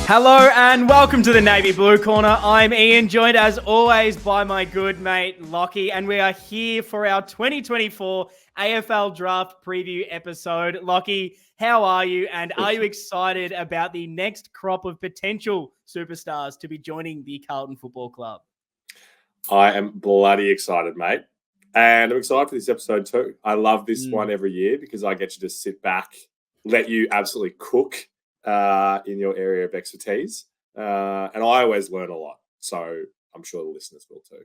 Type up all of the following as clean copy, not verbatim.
Hello and welcome to the Navy Blue Corner. I'm Ian, joined as always by my good mate Lachie, and we are here for our 2024 AFL Draft Preview episode. Lachie, how are you, and are you excited about the next crop of potential superstars to be joining the Carlton Football Club? I am bloody excited, mate. And I'm excited for this episode too. I love this one every year because I get to just sit back, let you absolutely cook in your area of expertise. And I always learn a lot. So I'm sure the listeners will too.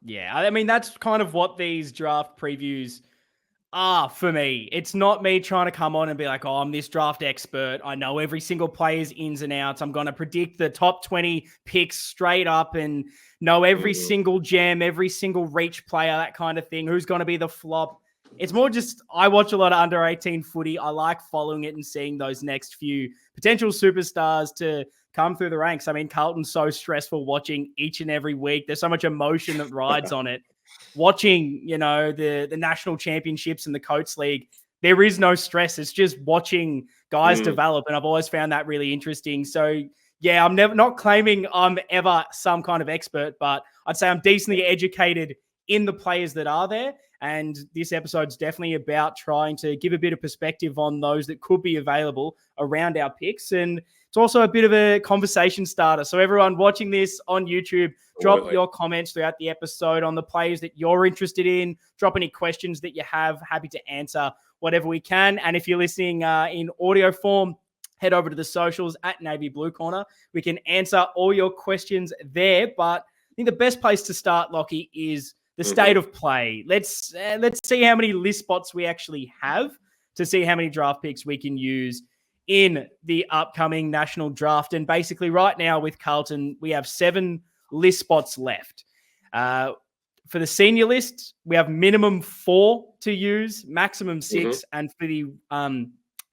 Yeah, I mean, that's kind of what these draft previews are for me. It's not me trying to come on and be like, oh, I'm this draft expert. I know every single player's ins and outs. I'm going to predict the top 20 picks straight up and know every single gem, every single reach player, that kind of thing. Who's going to be the flop? It's more just, I watch a lot of under 18 footy. I like following it and seeing those next few potential superstars to come through the ranks. I mean, Carlton's so stressful watching each and every week. There's so much emotion that rides on it. Watching, you know, the national championships and the Coates League, there is no stress. It's just watching guys develop. And I've always found that really interesting. So yeah, I'm not claiming I'm ever some kind of expert, but I'd say I'm decently educated in the players that are there. And this episode's definitely about trying to give a bit of perspective on those that could be available around our picks. And it's also a bit of a conversation starter. So everyone watching this on YouTube, drop your comments throughout the episode on the players that you're interested in. Drop any questions that you have. Happy to answer whatever we can. And if you're listening in audio form, head over to the socials at Navy Blue Corner. We can answer all your questions there. But I think the best place to start, Lachie, is the state of play. Let's see how many list spots we actually have to see how many draft picks we can use in the upcoming national draft. And basically right now with Carlton, we have 7 list spots left. For the senior list, we have minimum 4 to use, maximum 6. And for the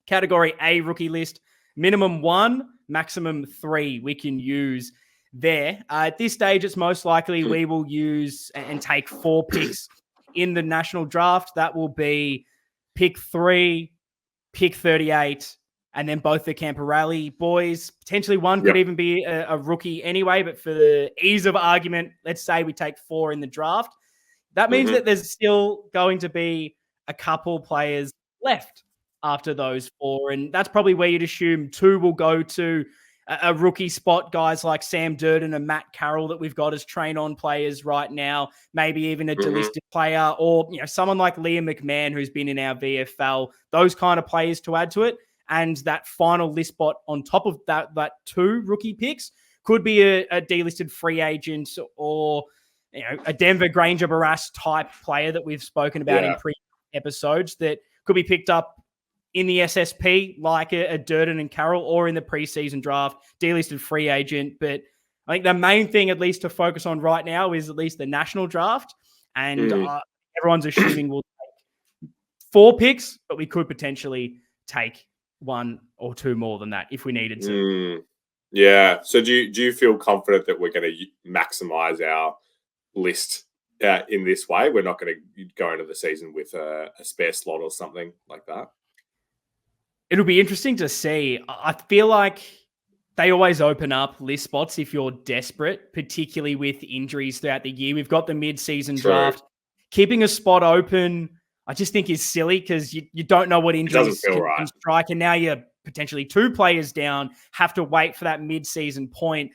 category A rookie list, minimum 1, maximum 3 we can use there. At this stage, it's most likely we will use and take 4 picks in the national draft. That will be pick 3, pick 38, and then both the Camporeale boys. Potentially one could even be a rookie anyway, but for the ease of argument, let's say we take 4 in the draft. That means that there's still going to be a couple players left after those 4, and that's probably where you'd assume 2 will go to a rookie spot, guys like Sam Durden and Matt Carroll that we've got as train-on players right now, maybe even a delisted player, or someone like Liam McMahon who's been in our VFL, those kind of players to add to it. And that final list spot on top of that 2 rookie picks could be a delisted free agent or a Denver Granger Barrat type player that we've spoken about in pre-episodes that could be picked up in the SSP, like a Durden and Carroll, or in the preseason draft, delisted free agent. But I think the main thing, at least to focus on right now, is at least the national draft. And everyone's assuming we'll take 4 picks, but we could potentially take 1 or 2 more than that if we needed to. Yeah. So do you feel confident that we're going to maximize our list in this way? We're not going to go into the season with a spare slot or something like that? It'll be interesting to see. I feel like they always open up list spots if you're desperate, particularly with injuries throughout the year. We've got the mid-season draft. Keeping a spot open, I just think is silly because you don't know what injuries can strike. And now you're potentially 2 players down, have to wait for that mid-season point.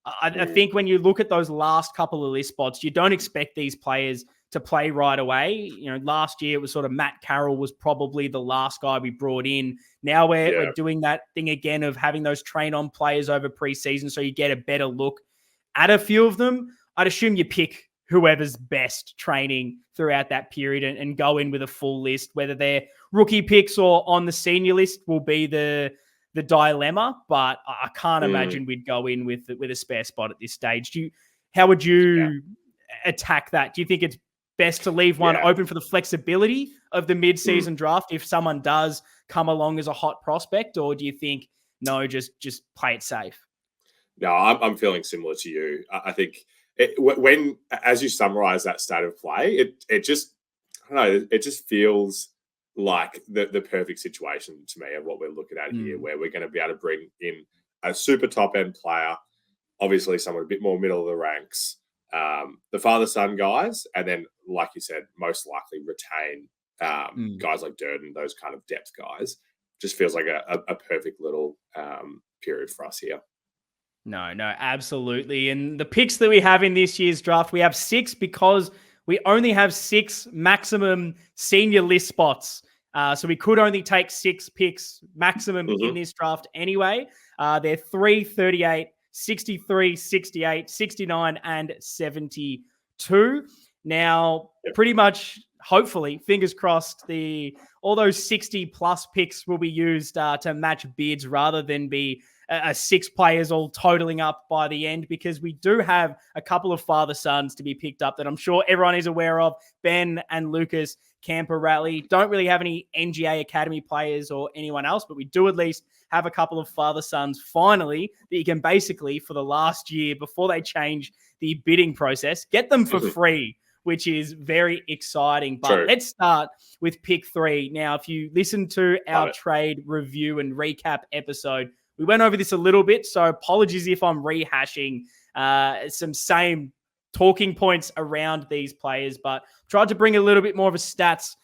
I think when you look at those last couple of list spots, you don't expect these players to play right away. Last year it was sort of Matt Carroll was probably the last guy we brought in. Now we're doing that thing again of having those train-on players over preseason so you get a better look at a few of them. I'd assume you pick whoever's best training throughout that period and go in with a full list, whether they're rookie picks or on the senior list will be the dilemma, but I can't imagine we'd go in with a spare spot at this stage. How would you attack that? Do you think it's best to leave one open for the flexibility of the mid-season draft if someone does come along as a hot prospect, or do you think, no, just play it safe? No, I'm feeling similar to you. I think when, as you summarize that state of play, it just, I don't know, it just feels like the perfect situation to me of what we're looking at here, where we're going to be able to bring in a super top end player, obviously someone a bit more middle of the ranks. The father-son guys, and then, like you said, most likely retain guys like Durden, those kind of depth guys. Just feels like a perfect little period for us here. No, absolutely. And the picks that we have in this year's draft, we have 6 because we only have 6 maximum senior list spots. So we could only take 6 picks maximum in this draft anyway. They're 3, 38, 63, 68, 69, and 72. Now, pretty much, hopefully, fingers crossed, all those 60-plus picks will be used to match bids rather than be 6 players all totaling up by the end, because we do have a couple of father-sons to be picked up that I'm sure everyone is aware of. Ben and Lucas Camporeale don't really have any NGA Academy players or anyone else, but we do at least have a couple of father-sons finally that you can basically, for the last year before they change the bidding process, get them for free, which is very exciting. But let's start with pick 3. Now, if you listen to our trade review and recap episode, we went over this a little bit, so apologies if I'm rehashing some same talking points around these players, but tried to bring a little bit more of a stats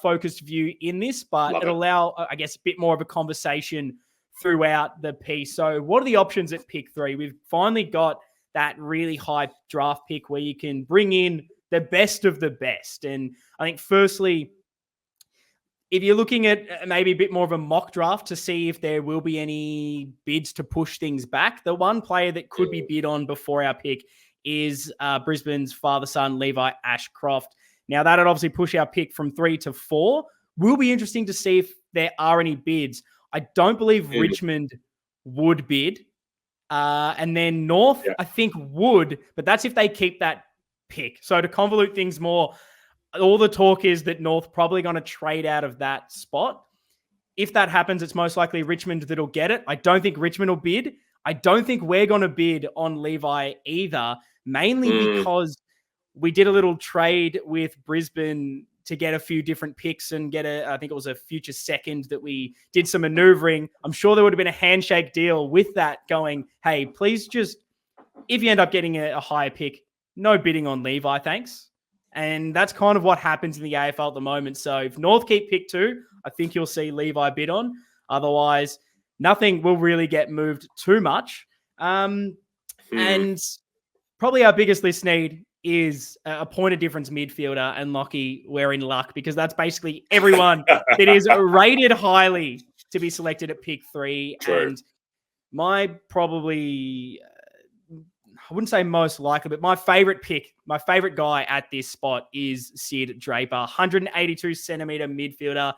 focused view in this, but it'll allow, I guess, a bit more of a conversation throughout the piece. So what are the options at pick 3? We've finally got that really high draft pick where you can bring in the best of the best. And I think firstly, if you're looking at maybe a bit more of a mock draft to see if there will be any bids to push things back, the one player that could be bid on before our pick is Brisbane's father-son, Levi Ashcroft. Now, that would obviously push our pick from 3 to 4. Will be interesting to see if there are any bids. I don't believe Richmond would bid. And then North, I think, would, but that's if they keep that pick. So to convolute things more, all the talk is that North probably going to trade out of that spot. If that happens, it's most likely Richmond that'll get it. I don't think Richmond will bid. I don't think we're going to bid on Levi either, mainly because we did a little trade with Brisbane to get a few different picks and get I think it was a future second that we did some maneuvering. I'm sure there would have been a handshake deal with that going, hey, please just, if you end up getting a higher pick, no bidding on Levi, thanks. And that's kind of what happens in the AFL at the moment. So if North keep pick 2, I think you'll see Levi bid on. Otherwise, nothing will really get moved too much. And probably our biggest list need is a point of difference midfielder. And Lachie, we're in luck because that's basically everyone that is rated highly to be selected at pick 3. And my probably... I wouldn't say most likely, but my favorite pick, my favorite guy at this spot is Sid Draper, 182 centimeter midfielder.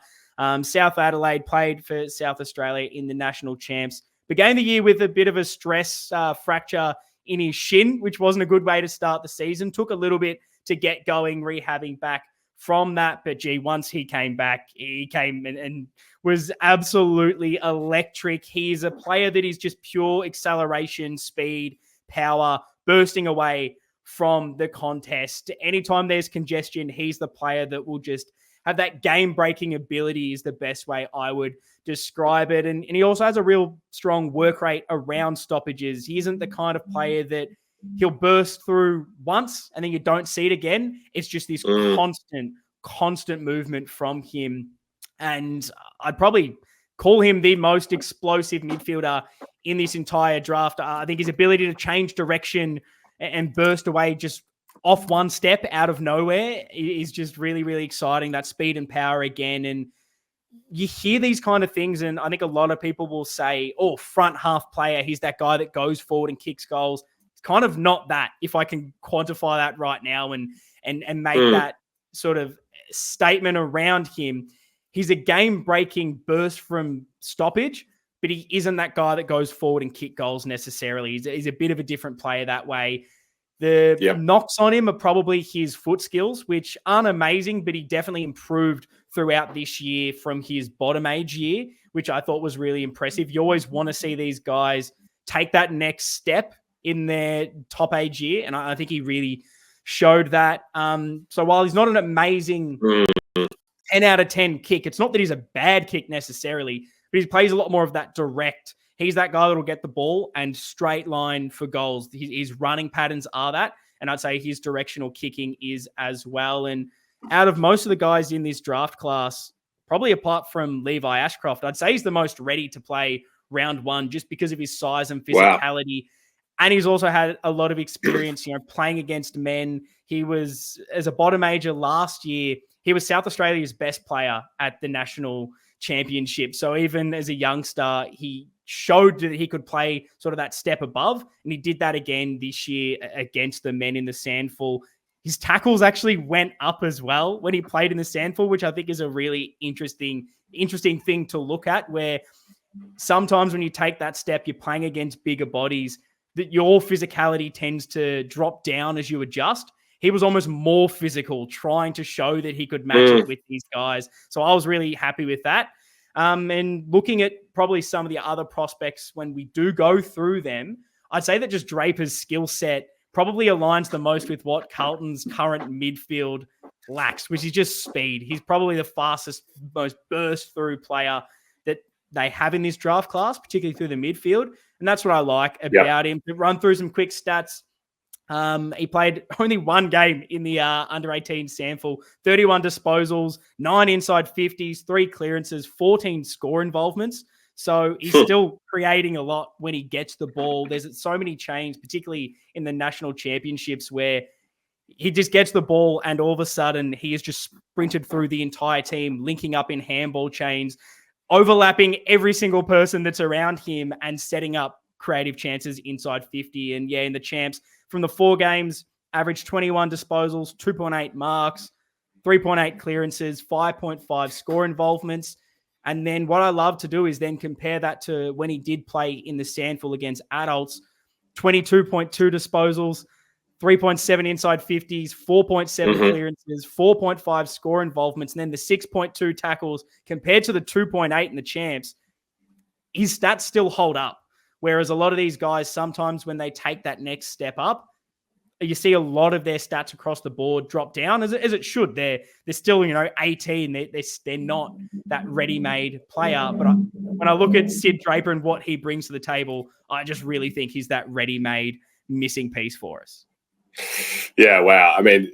South Adelaide, played for South Australia in the national champs. Began the year with a bit of a stress fracture in his shin, which wasn't a good way to start the season. Took a little bit to get going, rehabbing back from that. But once he came back, he came and was absolutely electric. He is a player that is just pure acceleration, speed, power, bursting away from the contest. Anytime there's congestion, he's the player that will just have that game-breaking ability is the best way I would describe it. And he also has a real strong work rate around stoppages. He isn't the kind of player that he'll burst through once and then you don't see it again. It's just this constant movement from him. And I'd probably call him the most explosive midfielder in this entire draft. I think his ability to change direction and burst away just off one step out of nowhere is just really, really exciting. That speed and power again. And you hear these kind of things, and I think a lot of people will say, oh, front half player, he's that guy that goes forward and kicks goals. It's kind of not that, if I can quantify that right now and make that sort of statement around him. He's a game-breaking burst from stoppage, but he isn't that guy that goes forward and kick goals necessarily. He's a bit of a different player that way. The knocks on him are probably his foot skills, which aren't amazing, but he definitely improved throughout this year from his bottom age year, which I thought was really impressive. You always want to see these guys take that next step in their top age year, and I think he really showed that. So while he's not an amazing 10 out of 10 kick, it's not that he's a bad kick necessarily, but he plays a lot more of that direct He's that guy that'll get the ball and straight line for goals. His running patterns are that. And I'd say his directional kicking is as well. And out of most of the guys in this draft class, probably apart from Levi Ashcroft, I'd say he's the most ready to play round one just because of his size and physicality. Wow. And he's also had a lot of experience, playing against men. He was, as a bottom ager last year, he was South Australia's best player at the national championship. So even as a youngster, he showed that he could play sort of that step above. And he did that again this year against the men in the Sandful. His tackles actually went up as well when he played in the Sandful, which I think is a really interesting thing to look at, where sometimes when you take that step, you're playing against bigger bodies, that your physicality tends to drop down as you adjust. He was almost more physical, trying to show that he could match it with these guys. So I was really happy with that. And looking at probably some of the other prospects when we do go through them, I'd say that just Draper's skill set probably aligns the most with what Carlton's current midfield lacks, which is just speed. He's probably the fastest, most burst-through player that they have in this draft class, particularly through the midfield. And that's what I like about him. To run through some quick stats, he played only one game in the under-18 Sandful, 31 disposals, 9 inside 50s, 3 clearances, 14 score involvements. So he's still creating a lot when he gets the ball. There's so many chains, particularly in the national championships, where he just gets the ball and all of a sudden he has just sprinted through the entire team, linking up in handball chains, overlapping every single person that's around him and setting up creative chances inside 50. And in the champs, from the 4 games, averaged 21 disposals, 2.8 marks, 3.8 clearances, 5.5 score involvements. And then what I love to do is then compare that to when he did play in the Sandful against adults, 22.2 disposals, 3.7 inside 50s, 4.7 clearances, 4.5 score involvements, and then the 6.2 tackles compared to the 2.8 in the champs. His stats still hold up. Whereas a lot of these guys, sometimes when they take that next step up, you see a lot of their stats across the board drop down, as it should. They're still, 18. They're not that ready-made player. But when I look at Sid Draper and what he brings to the table, I just really think he's that ready-made missing piece for us. Yeah, wow. I mean,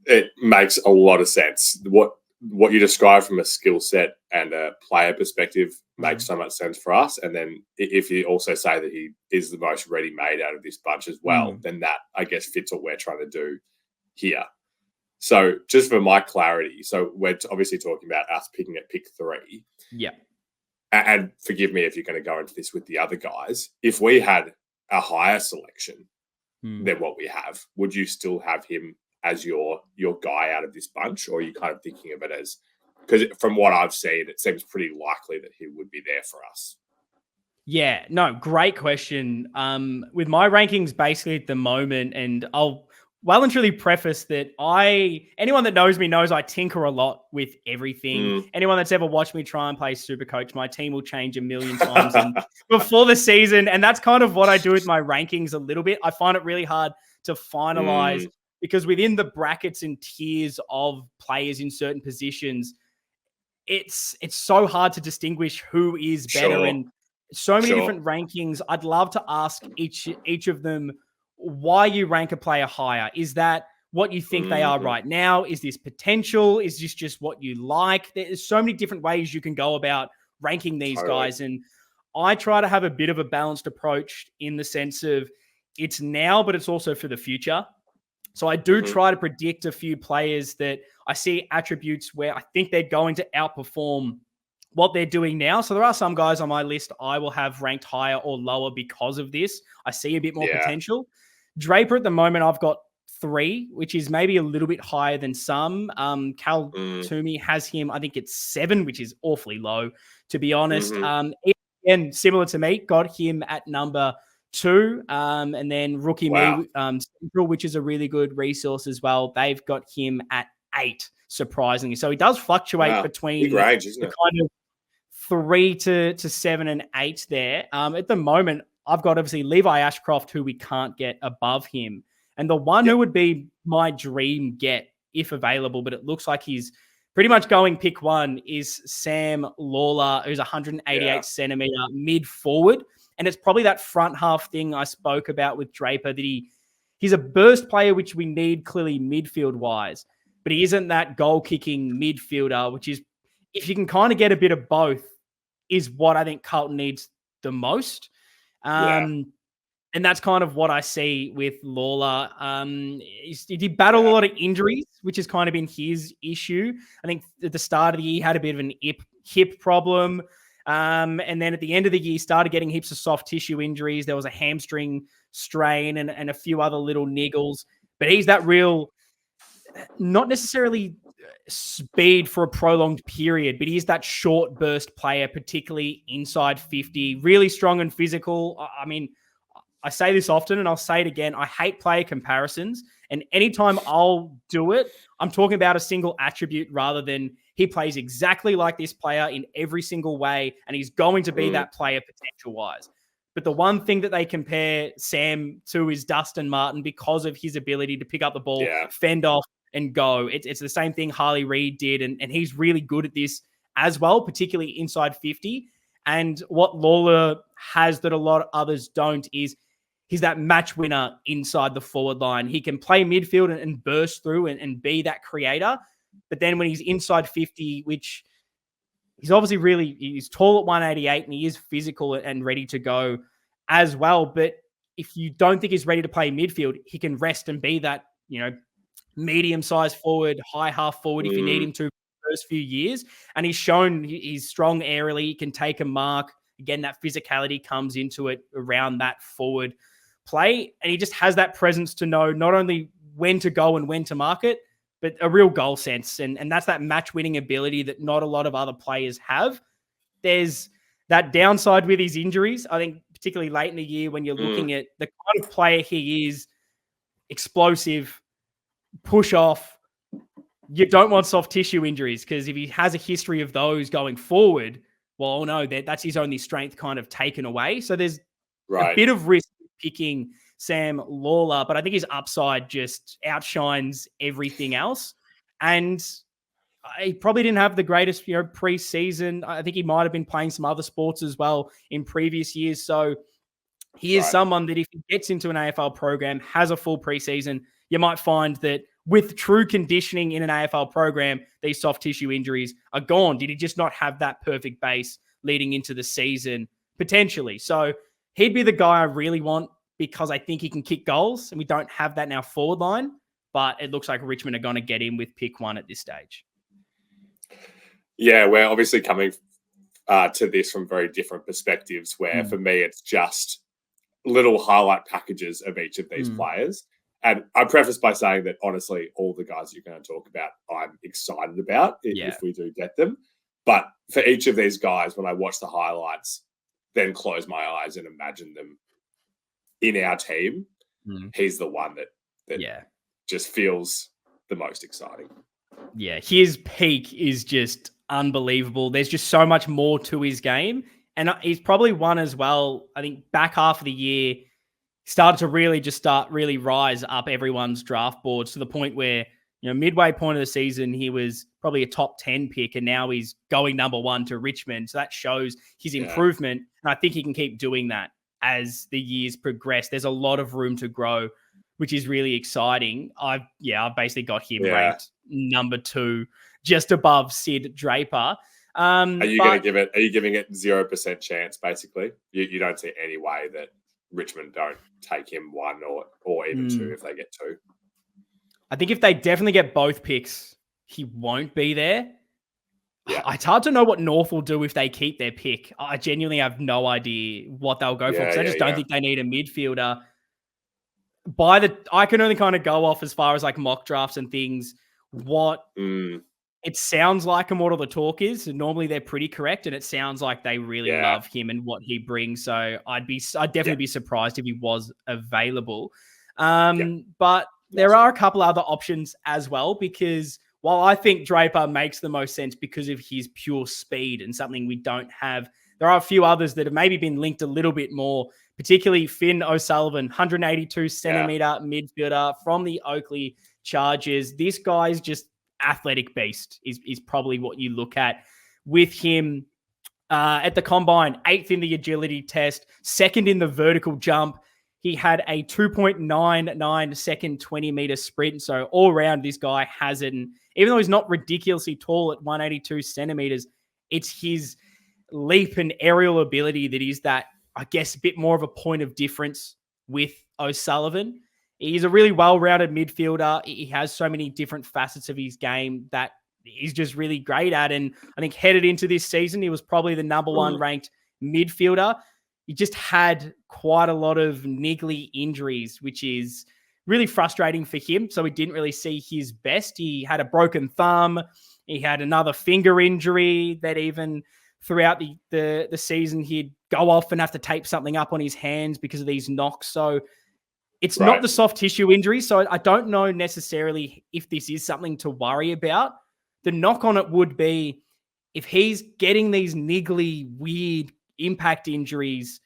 it makes a lot of sense. What you describe from a skill set and a player perspective makes so much sense for us. And then if you also say that he is the most ready-made out of this bunch as well, then that, I guess, fits what we're trying to do here. So just for my clarity, so we're obviously talking about us picking at pick 3. Yeah. And forgive me if you're going to go into this with the other guys. If we had a higher selection than what we have, would you still have him as your guy out of this bunch, or are you kind of thinking of it as, because from what I've seen, it seems pretty likely that he would be there for us? Yeah, no, great question. With my rankings basically at the moment, and I'll well and truly preface that anyone that knows me knows I tinker a lot with everything. Anyone that's ever watched me try and play Supercoach, my team will change a million times before the season. And that's kind of what I do with my rankings a little bit. I find it really hard to finalize because within the brackets and tiers of players in certain positions, it's so hard to distinguish who is better, and so many different rankings. I'd love to ask each of them why you rank a player higher. Is that what you think they are right now? Is this potential? Is this just what you like? There's so many different ways you can go about ranking these guys. And I try to have a bit of a balanced approach in the sense of it's now, but it's also for the future. So I do try to predict a few players that I see attributes where I think they're going to outperform what they're doing now. So there are some guys on my list I will have ranked higher or lower because of this. I see a bit more potential. Draper at the moment, I've got 3, which is maybe a little bit higher than some. Cal Toomey has him, I think it's 7, which is awfully low, to be honest. And similar to me, got him at number 2. And then Rookie Me, Central, which is a really good resource as well. They've got him at 8, surprisingly. So he does fluctuate between range, isn't it? Kind of 3 to 7 and 8 there. At the moment, I've got obviously Levi Ashcroft, who we can't get above him. And the one who would be my dream get, if available, but it looks like he's pretty much going pick one is Sam Lalor, who's 188 centimeter mid forward. And it's probably that front half thing I spoke about with Draper, that he's a burst player, which we need clearly midfield wise, but he isn't that goal kicking midfielder, which is, if you can kind of get a bit of both, is what I think Carlton needs the most. And that's kind of what I see with Lalor. He did battle a lot of injuries, which has kind of been his issue. I think at the start of the year, he had a bit of an hip problem. And then at the end of the year, he started getting heaps of soft tissue injuries. There was a hamstring strain and a few other little niggles. But he's that real, not necessarily speed for a prolonged period, but he's that short burst player, particularly inside 50, really strong and physical. I mean, I say this often and I'll say it again. I hate player comparisons. And anytime I'll do it, I'm talking about a single attribute rather than he plays exactly like this player in every single way. And he's going to be that player potential wise. But the one thing that they compare Sam to is Dustin Martin because of his ability to pick up the ball, fend off and go. It's the same thing Harley Reid did. And he's really good at this as well, particularly inside 50. And what Lalor has that a lot of others don't is he's that match winner inside the forward line. He can play midfield and burst through and be that creator. But then when he's inside 50, which he's obviously he's tall at 188 and he is physical and ready to go as well. But if you don't think he's ready to play midfield, he can rest and be that, medium-sized forward, high half forward if you need him to for the first few years. And he's shown he's strong aerially, he can take a mark. Again, that physicality comes into it around that forward play. And he just has that presence to know not only when to go and when to mark it, but a real goal sense. And that's that match-winning ability that not a lot of other players have. There's that downside with his injuries. I think particularly late in the year when you're looking at the kind of player he is, explosive, push off, you don't want soft tissue injuries because if he has a history of those going forward, well, no, that's his only strength kind of taken away. So there's a bit of risk picking Sam Lalor, but I think his upside just outshines everything else. And he probably didn't have the greatest, pre-season. I think he might have been playing some other sports as well in previous years. So he is someone that if he gets into an AFL program, has a full pre-season, you might find that with true conditioning in an AFL program, these soft tissue injuries are gone. Did he just not have that perfect base leading into the season? Potentially. So he'd be the guy I really want because I think he can kick goals, and we don't have that in our forward line, but it looks like Richmond are going to get him with pick one at this stage. Yeah, we're obviously coming to this from very different perspectives where for me, it's just little highlight packages of each of these players. And I preface by saying that, honestly, all the guys you're going to talk about, I'm excited about if we do get them. But for each of these guys, when I watch the highlights, then close my eyes and imagine them in our team, he's the one that just feels the most exciting. Yeah, his peak is just unbelievable. There's just so much more to his game. And he's probably one as well, I think back half of the year, started to really rise up everyone's draft boards to the point where, midway point of the season, he was probably a top 10 pick and now he's going number one to Richmond. So that shows his improvement. And I think he can keep doing that as the years progress. There's a lot of room to grow, which is really exciting. I've basically got him ranked number 2, just above Sid Draper. Are you giving it 0% chance, basically? You don't see any way that Richmond don't take him 1 or even 2 if they get 2? I think if they definitely get both picks, he won't be there. Yeah. It's hard to know what North will do if they keep their pick. I genuinely have no idea what they'll go for because I just don't think they need a midfielder. I can only kind of go off as far as like mock drafts and things, what it sounds like and what all the talk is. And normally they're pretty correct. And it sounds like they really love him and what he brings. So I'd definitely be surprised if he was available. But there are a couple other options as well, because while I think Draper makes the most sense because of his pure speed and something we don't have, there are a few others that have maybe been linked a little bit more, particularly Finn O'Sullivan, 182 centimeter midfielder from the Oakley Chargers. This guy's just athletic beast is probably what you look at with him. At the combine, 8th in the agility test, 2nd in the vertical jump. He had a 2.99 second 20-meter sprint. So all around, this guy has it. And even though he's not ridiculously tall at 182 centimeters, it's his leap and aerial ability that is that, I guess, a bit more of a point of difference with O'Sullivan. He's a really well-rounded midfielder. He has so many different facets of his game that he's just really great at. And I think headed into this season, he was probably the number 1 ranked midfielder. He just had quite a lot of niggly injuries, which is really frustrating for him. So he didn't really see his best. He had a broken thumb. He had another finger injury that even throughout the season, he'd go off and have to tape something up on his hands because of these knocks. So it's not the soft tissue injury. So I don't know necessarily if this is something to worry about. The knock on it would be if he's getting these niggly, weird impact injuries,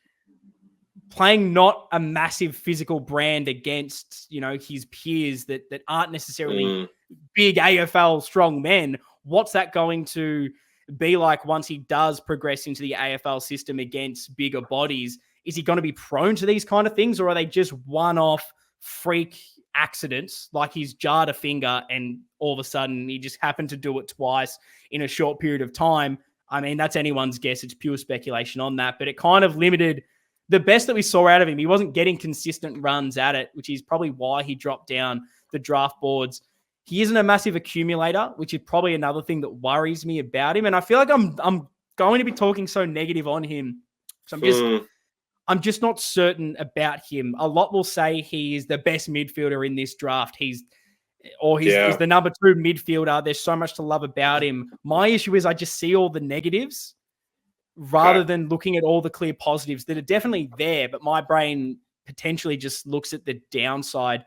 playing not a massive physical brand against, his peers that aren't necessarily big AFL strong men. What's that going to be like once he does progress into the AFL system against bigger bodies? Is he going to be prone to these kind of things, or are they just one-off freak accidents, like he's jarred a finger and all of a sudden he just happened to do it twice in a short period of time? I mean, that's anyone's guess. It's pure speculation on that, but it kind of limited the best that we saw out of him. He wasn't getting consistent runs at it, which is probably why he dropped down the draft boards. He isn't a massive accumulator, which is probably another thing that worries me about him. And I feel like I'm going to be talking so negative on him. So I'm just not certain about him. A lot will say he is the best midfielder in this draft. He's the number 2 midfielder. There's so much to love about him. My issue is I just see all the negatives rather than looking at all the clear positives that are definitely there. But my brain potentially just looks at the downside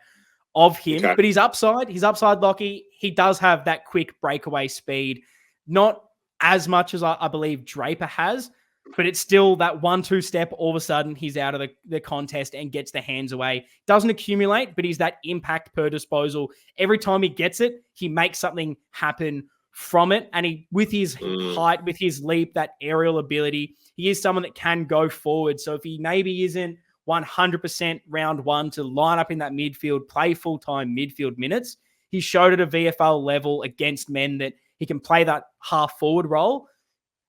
of him. But his upside, Lachie, he does have that quick breakaway speed. Not as much as I believe Draper has, but it's still that 1-2 step. All of a sudden, he's out of the contest and gets the hands away. Doesn't accumulate, but he's that impact per disposal. Every time he gets it, he makes something happen from it. And with his height, with his leap, that aerial ability, he is someone that can go forward. So if he maybe isn't 100% round 1 to line up in that midfield, play full-time midfield minutes, he showed at a VFL level against men that he can play that half-forward role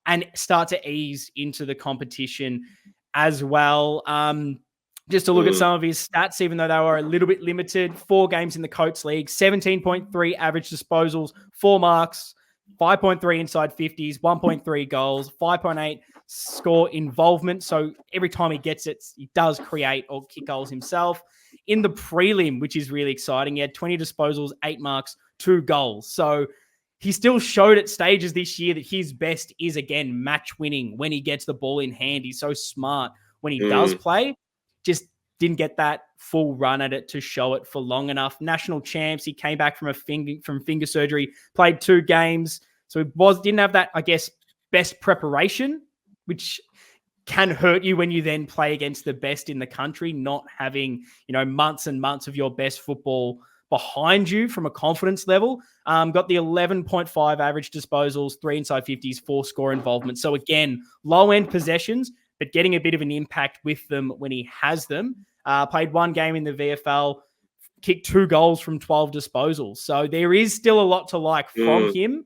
and start to ease into the competition as well. Just to look at some of his stats, even though they were a little bit limited, 4 games in the Coates League, 17.3 average disposals, 4 marks, 5.3 inside 50s, 1.3 goals, 5.8 score involvement. So every time he gets it, he does create or kick goals himself. In the prelim, which is really exciting, he had 20 disposals, 8 marks, 2 goals. So he still showed at stages this year that his best is, again, match winning when he gets the ball in hand. He's so smart when he does play. Just didn't get that full run at it to show it for long enough. National champs, he came back from finger surgery, played 2 games. So he didn't have that, I guess, best preparation, which can hurt you when you then play against the best in the country, not having, months and months of your best football behind you from a confidence level. Got the 11.5 average disposals, 3 inside 50s, 4 score involvement. So again, low-end possessions, but getting a bit of an impact with them when he has them. Played 1 game in the VFL, kicked 2 goals from 12 disposals. So there is still a lot to like from him.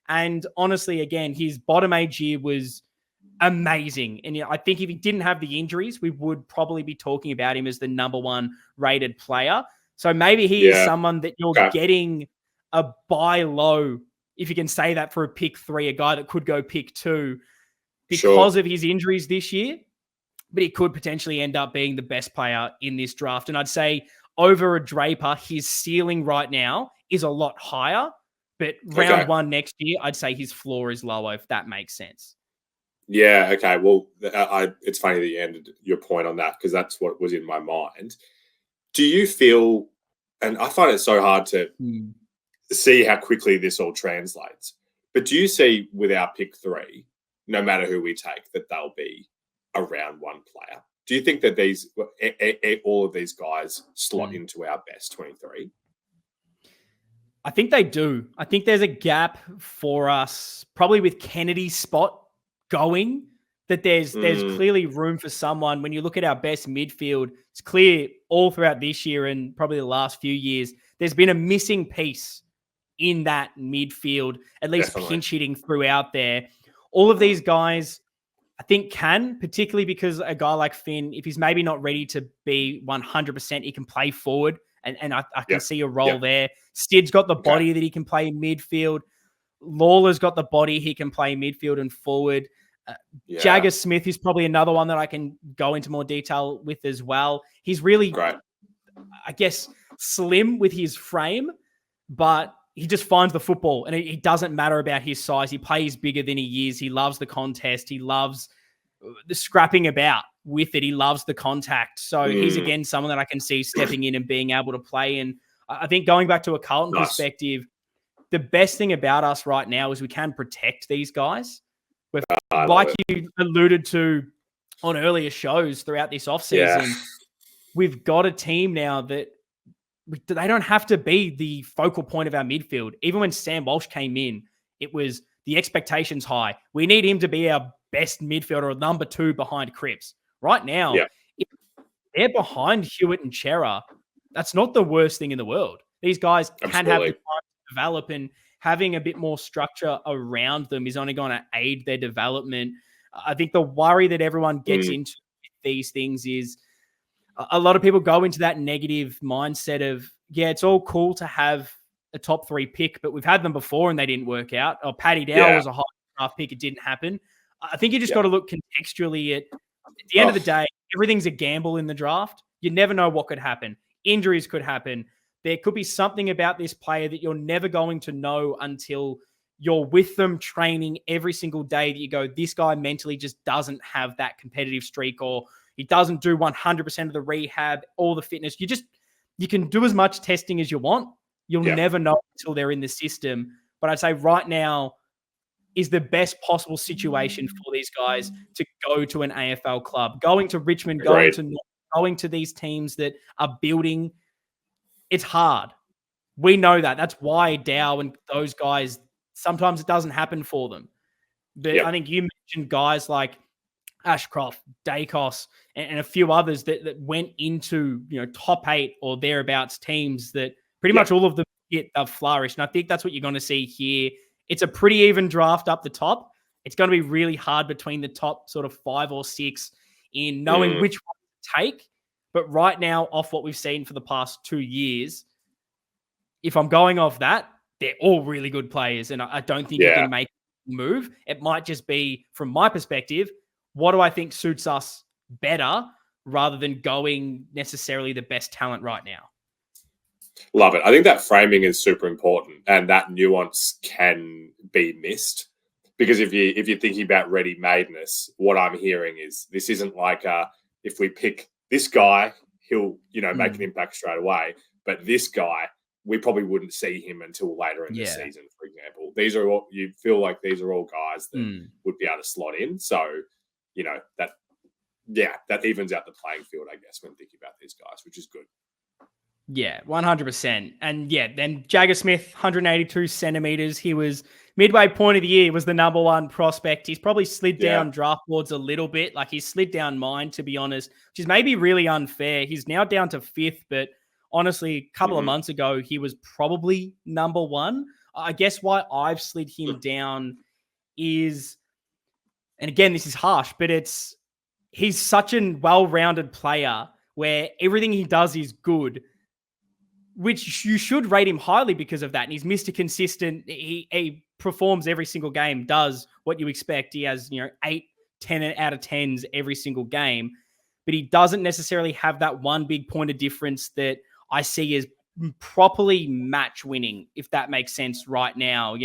And honestly, again, his bottom age year was amazing. And I think if he didn't have the injuries, we would probably be talking about him as the number 1 rated player. So maybe he is someone that you're getting a buy low, if you can say that, for a pick 3, a guy that could go pick 2 because of his injuries this year. But he could potentially end up being the best player in this draft. And I'd say over a Draper, his ceiling right now is a lot higher. But round 1 next year, I'd say his floor is lower, if that makes sense. Yeah, okay. Well, it's funny that you ended your point on that, because that's what was in my mind. Do you feel, and I find it so hard to see how quickly this all translates, but do you see with our pick 3, no matter who we take, that they'll be a round 1 player? Do you think that all of these guys slot into our best 23? I think they do. I think there's a gap for us, probably with Kennedy's spot going, that there's clearly room for someone. When you look at our best midfield, it's clear all throughout this year and probably the last few years, there's been a missing piece in that midfield, at least pinch hitting throughout there. All of these guys, I think, can, particularly because a guy like Finn, if he's maybe not ready to be 100%, he can play forward. And I can see a role there. Sid's got the body that he can play midfield. Lawler's got the body he can play midfield and forward. Jagga Smith is probably another one that I can go into more detail with as well. He's really, I guess, slim with his frame, but he just finds the football, and it doesn't matter about his size. He plays bigger than he is. He loves the contest. He loves the scrapping about with it. He loves the contact. So he's, again, someone that I can see stepping in and being able to play. And I think going back to a Carlton perspective, the best thing about us right now is we can protect these guys. Like you alluded to on earlier shows throughout this offseason, we've got a team now that they don't have to be the focal point of our midfield. Even when Sam Walsh came in, it was the expectations high. We need him to be our best midfielder or number 2 behind Cripps. Right now, if they're behind Hewitt and Chera, that's not the worst thing in the world. These guys can have the time to develop, and having a bit more structure around them is only going to aid their development. I think the worry that everyone gets into these things is a lot of people go into that negative mindset of, it's all cool to have a top 3 pick, but we've had them before and they didn't work out. Or Paddy Dow was a high draft pick. It didn't happen. I think you just got to look contextually at the end of the day, everything's a gamble in the draft. You never know what could happen. Injuries could happen. There could be something about this player that you're never going to know until you're with them training every single day, that you go, this guy mentally just doesn't have that competitive streak, or he doesn't do 100% of the rehab, all the fitness. You can do as much testing as you want. You'll never know until they're in the system. But I'd say right now is the best possible situation for these guys to go to an AFL club. Going to Richmond, going to these teams that are building, it's hard. We know that. That's why Dow and those guys, sometimes it doesn't happen for them. But I think you mentioned guys like Ashcroft, Dacos, and a few others that went into top 8 or thereabouts teams that pretty much all of them have flourished. And I think that's what you're going to see here. It's a pretty even draft up the top. It's going to be really hard between the top sort of 5 or 6 in knowing which one to take. But right now, off what we've seen for the past 2 years, if I'm going off that, they're all really good players. And I don't think you can make a move. It might just be, from my perspective, what do I think suits us better rather than going necessarily the best talent right now? Love it. I think that framing is super important, and that nuance can be missed, because if you're thinking about ready-madeness, what I'm hearing is this isn't like if we pick this guy, he'll make an impact straight away, but this guy, we probably wouldn't see him until later in the season, for example. These are all, you feel like these are all guys that would be able to slot in. So, that evens out the playing field, I guess, when thinking about these guys, which is good. Yeah, 100%. And then Jagga Smith, 182 centimeters. He was midway point of the year, was the number 1 prospect. He's probably slid down draft boards a little bit. Like, he's slid down mine, to be honest, which is maybe really unfair. He's now down to 5th, but honestly, a couple of months ago, he was probably number 1. I guess why I've slid him down is, and again, this is harsh, but he's such a well-rounded player where everything he does is good, which you should rate him highly because of that. And he's Mr. Consistent. He performs every single game, does what you expect. He has, 8, 10 out of 10s every single game, but he doesn't necessarily have that one big point of difference that I see as properly match winning, if that makes sense right now.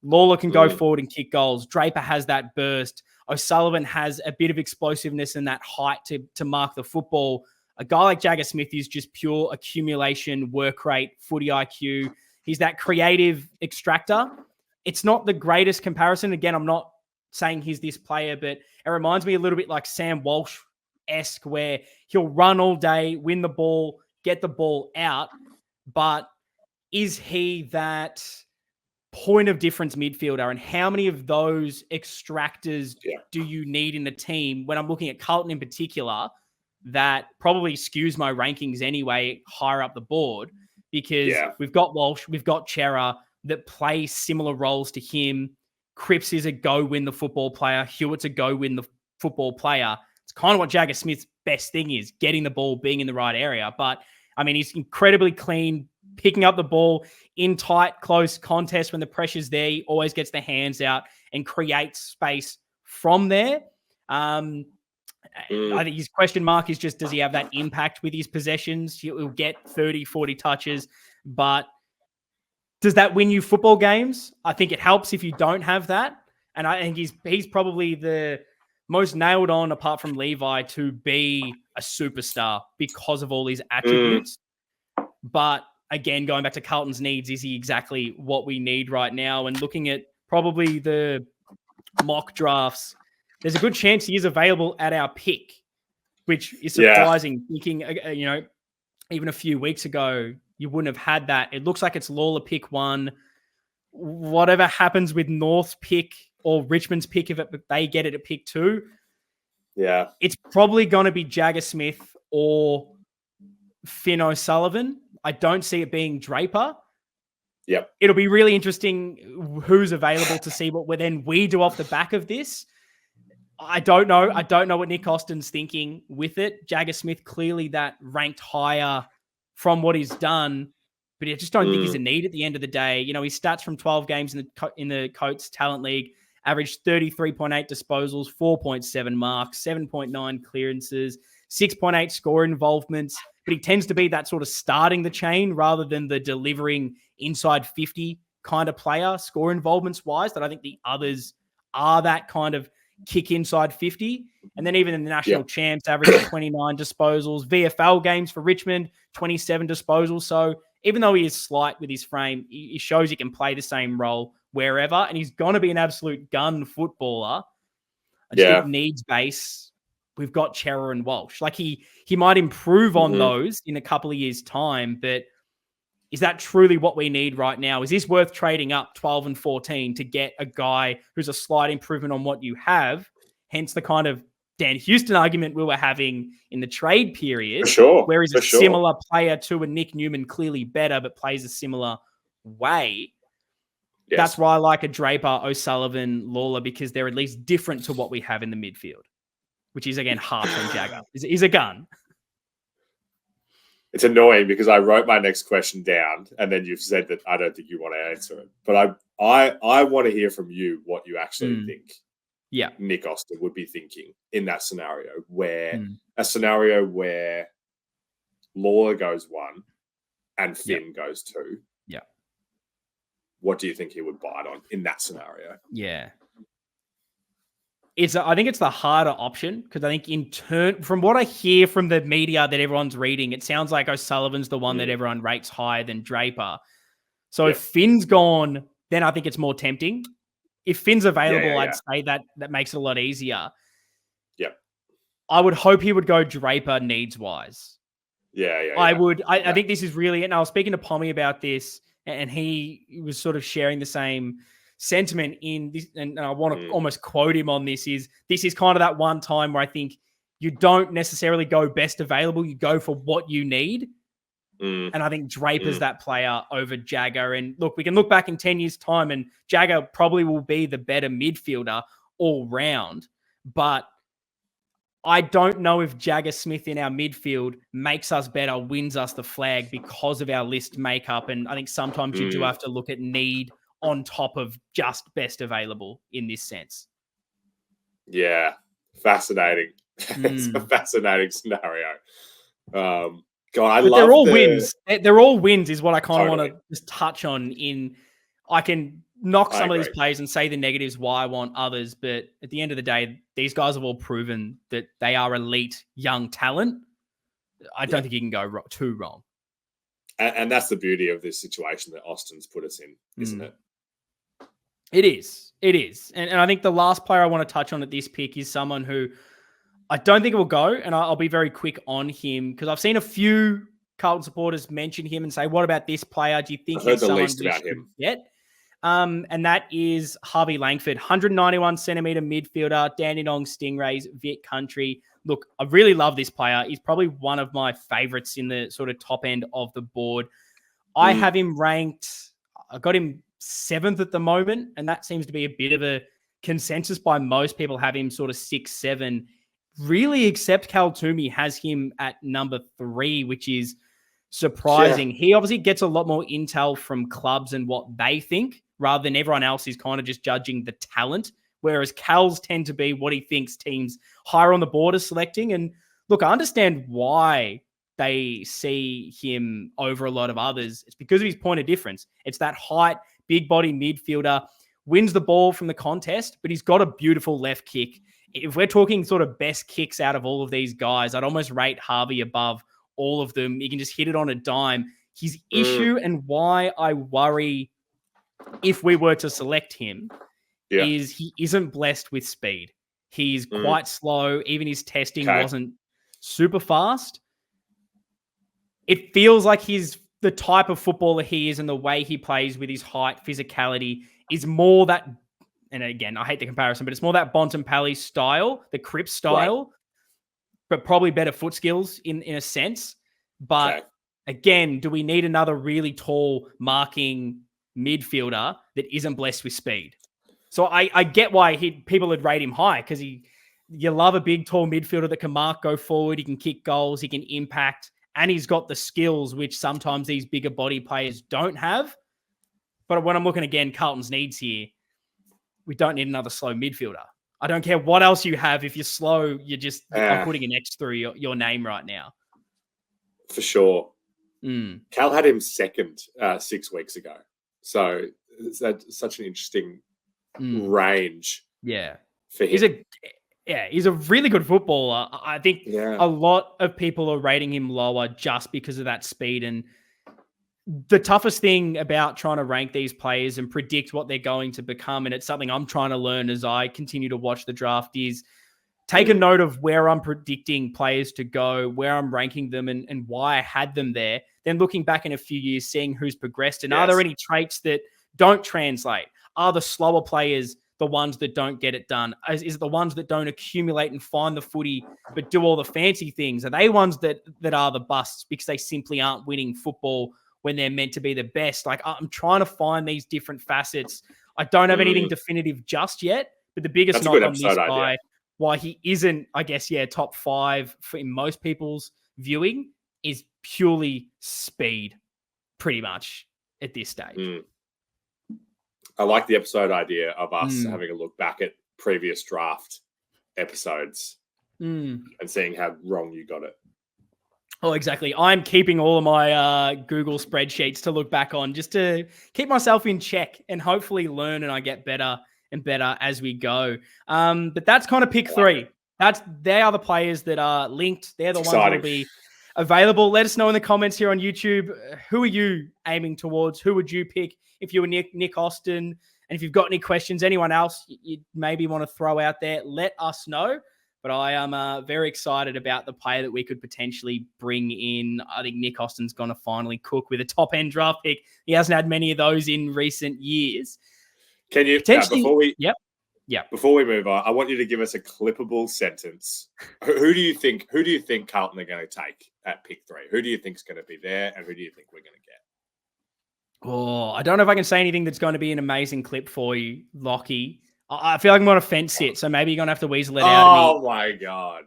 Lawler can go forward and kick goals. Draper has that burst. O'Sullivan has a bit of explosiveness and that height to mark the football. A guy like Jagga Smith is just pure accumulation, work rate, footy IQ. He's that creative extractor. It's not the greatest comparison. Again, I'm not saying he's this player, but it reminds me a little bit like Sam Walsh-esque, where he'll run all day, win the ball, get the ball out, but is he that point of difference midfielder, and how many of those extractors do you need in the team? When I'm looking at Carlton in particular, that probably skews my rankings anyway, higher up the board, because we've got Walsh, we've got Chera that play similar roles to him. Cripps is a go win the football player. Hewitt's a go win the football player. It's kind of what Jagga Smith's best thing is, getting the ball, being in the right area. But I mean, he's incredibly clean, picking up the ball in tight, close contests when the pressure's there. He always gets the hands out and creates space from there. I think his question mark is just, does he have that impact with his possessions? He'll get 30, 40 touches, but does that win you football games? I think it helps if you don't have that. And I think he's probably the most nailed on, apart from Levi, to be a superstar because of all these attributes. But again, going back to Carlton's needs, is he exactly what we need right now? And looking at probably the mock drafts, there's a good chance he is available at our pick, which is surprising. Thinking, even a few weeks ago, you wouldn't have had that. It looks like it's Lalor pick 1. Whatever happens with North's pick or Richmond's pick, if they get it at pick 2, it's probably going to be Jagga Smith or Finn O'Sullivan. I don't see it being Draper. It'll be really interesting who's available to see what we do off the back of this. I don't know. I don't know what Nick Austin's thinking with it. Jagga Smith clearly that ranked higher from what he's done, but I just don't think he's a need at the end of the day. His stats from 12 games in the Coates Talent League averaged 33.8 disposals, 4.7 marks, 7.9 clearances, 6.8 score involvements, but he tends to be that sort of starting the chain rather than the delivering inside 50 kind of player, score involvements wise, that I think the others are that kind of kick inside 50. And then even in the national champs, averaging 29 disposals, VFL games for Richmond, 27 disposals. So even though he is slight with his frame, he shows he can play the same role wherever, and he's going to be an absolute gun footballer. I just think needs base. We've got Chera and Walsh. Like he might improve on those in a couple of years' time, but is that truly what we need right now? Is this worth trading up 12 and 14 to get a guy who's a slight improvement on what you have? Hence the kind of Dan Houston argument we were having in the trade period, where he's a similar player to a Nick Newman, clearly better, but plays a similar way. That's why I like a Draper, O'Sullivan, Lalor, because they're at least different to what we have in the midfield, which is, again, harsh on Jagga. He's a gun. It's annoying because I wrote my next question down and then you've said that I don't think you want to answer it. But I want to hear from you what you actually think Nick Austin would be thinking in that scenario, where Lalor goes 1 and Finn goes 2. Yeah. What do you think he would bite on in that scenario? Yeah. I think it's the harder option, because I think from what I hear from the media that everyone's reading, it sounds like O'Sullivan's the one that everyone rates higher than Draper. So if Finn's gone, then I think it's more tempting. If Finn's available, I'd say that makes it a lot easier. Yeah. I would hope he would go Draper needs-wise. I think this is really, and I was speaking to Pommy about this, and he was sort of sharing the same sentiment in this, and I want to almost quote him on this is kind of that one time where I think you don't necessarily go best available, you go for what you need. And I think Draper's that player over Jagga. And look, we can look back in 10 years' time and Jagga probably will be the better midfielder all round. But I don't know if Jagga Smith in our midfield makes us better, wins us the flag because of our list makeup. And I think sometimes you do have to look at need on top of just best available in this sense. Yeah, fascinating. It's a fascinating scenario. They're all wins. They're all wins is what I kind of want to just touch on. I can knock some of these players and say the negatives why I want others, but at the end of the day, these guys have all proven that they are elite young talent. I don't think you can go too wrong. And that's the beauty of this situation that Austin's put us in, isn't it? It is. And I think the last player I want to touch on at this pick is someone who I don't think it will go, and I'll be very quick on him because I've seen a few Carlton supporters mention him and say, what about this player? Do you think I've heard he's the someone least we about should him. get? And that is Harvey Langford, 191 centimeter midfielder, Dandenong Stingrays, Viet Country. Look, I really love this player. He's probably one of my favorites in the sort of top end of the board. I have him ranked, I got him 7th at the moment, and that seems to be a bit of a consensus by most people. Have him sort of 6, 7. Really, except Kaltumi has him at number 3, which is surprising. Yeah. He obviously gets a lot more intel from clubs and what they think, rather than everyone else is kind of just judging the talent. Whereas Cal's tend to be what he thinks teams higher on the board are selecting. And look, I understand why they see him over a lot of others. It's because of his point of difference. It's that height, big body midfielder, wins the ball from the contest, but he's got a beautiful left kick. If we're talking sort of best kicks out of all of these guys, I'd almost rate Harvey above all of them. He can just hit it on a dime. His issue and why I worry if we were to select him is he isn't blessed with speed. He's quite slow. Even his testing wasn't super fast. It feels like he's the type of footballer he is, and the way he plays with his height, physicality is more that, and again, I hate the comparison, but it's more that Bontempelli style, the Cripps style, but probably better foot skills in a sense. But again, do we need another really tall marking midfielder that isn't blessed with speed? So I get why people would rate him high, because you love a big, tall midfielder that can mark, go forward, he can kick goals, he can impact, and he's got the skills, which sometimes these bigger body players don't have. But when I'm looking again, Carlton's needs here, we don't need another slow midfielder. I don't care what else you have. If you're slow, you're just I'm putting an X through your name right now. For sure. Cal had him 2nd 6 weeks ago. So that's such an interesting range. Yeah. For him. He's a really good footballer. I think a lot of people are rating him lower just because of that speed. And the toughest thing about trying to rank these players and predict what they're going to become, and it's something I'm trying to learn as I continue to watch the draft, is take a note of where I'm predicting players to go, where I'm ranking them, and why I had them there. Then looking back in a few years, seeing who's progressed, and are there any traits that don't translate? Are the slower players the ones that don't get it done? Is it the ones that don't accumulate and find the footy but do all the fancy things? Are they ones that are the busts because they simply aren't winning football when they're meant to be the best? Like, I'm trying to find these different facets. I don't have anything definitive just yet, but the biggest knock on this guy, why he isn't, I guess, top 5 in most people's viewing, is purely speed, pretty much at this stage. I like the episode idea of us having a look back at previous draft episodes and seeing how wrong you got it. Oh, exactly. I'm keeping all of my Google spreadsheets to look back on just to keep myself in check and hopefully learn, and I get better and better as we go. But that's kind of pick 3. They are the players that are linked. They're the ones that will be available. Let us know in the comments here on YouTube. Who are you aiming towards? Who would you pick if you were Nick Austin? And if you've got any questions, anyone else you maybe want to throw out there, let us know. But I am very excited about the player that we could potentially bring in. I think Nick Austin's going to finally cook with a top-end draft pick. He hasn't had many of those in recent years. Can you, before we move on, I want you to give us a clippable sentence. Who do you think Carlton are going to take at pick 3? Who do you think is going to be there, and who do you think we're going to get? Oh, I don't know if I can say anything that's going to be an amazing clip for you, Lachie. I feel like I'm on a fence sit, so maybe you're going to have to weasel it out of me. Oh, my God.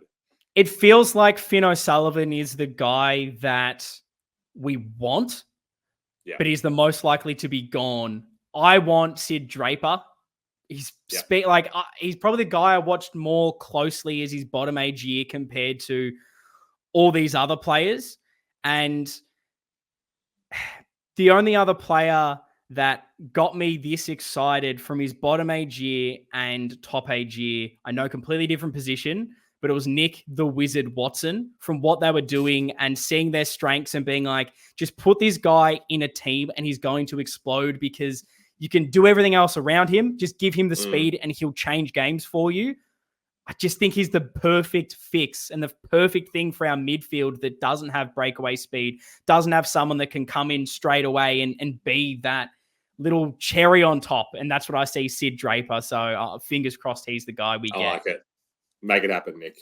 It feels like Finn O'Sullivan is the guy that we want, but he's the most likely to be gone. I want Sid Draper. He's probably the guy I watched more closely as his bottom age year compared to all these other players. And the only other player that got me this excited from his bottom age year and top age year, I know completely different position, but it was Nick the Wizard Watson, from what they were doing and seeing their strengths and being like, just put this guy in a team and he's going to explode, because you can do everything else around him. Just give him the speed and he'll change games for you. I just think he's the perfect fix and the perfect thing for our midfield that doesn't have breakaway speed, doesn't have someone that can come in straight away and be that little cherry on top. And that's what I see Sid Draper. So fingers crossed he's the guy we get. I like it. Make it happen, Nick.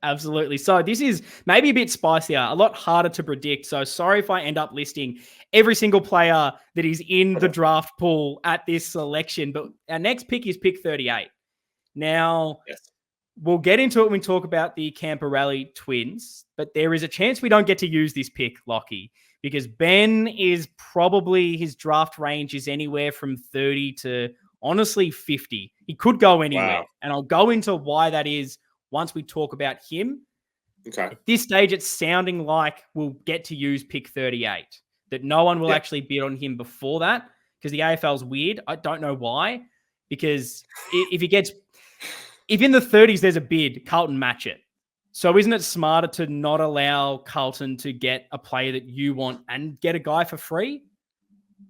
Absolutely. So this is maybe a bit spicier, a lot harder to predict. So sorry if I end up listing every single player that is in the draft pool at this selection. But our next pick is pick 38. Now, we'll get into it when we talk about the Camporeale Twins, but there is a chance we don't get to use this pick, Lachie, because Ben is probably, his draft range is anywhere from 30 to honestly 50. He could go anywhere. Wow. And I'll go into why that is once we talk about him. Okay. At this stage, it's sounding like we'll get to use pick 38, that no one will actually bid on him before that, because the AFL's weird. I don't know why, because if in the 30s there's a bid, Carlton match it. So isn't it smarter to not allow Carlton to get a player that you want and get a guy for free?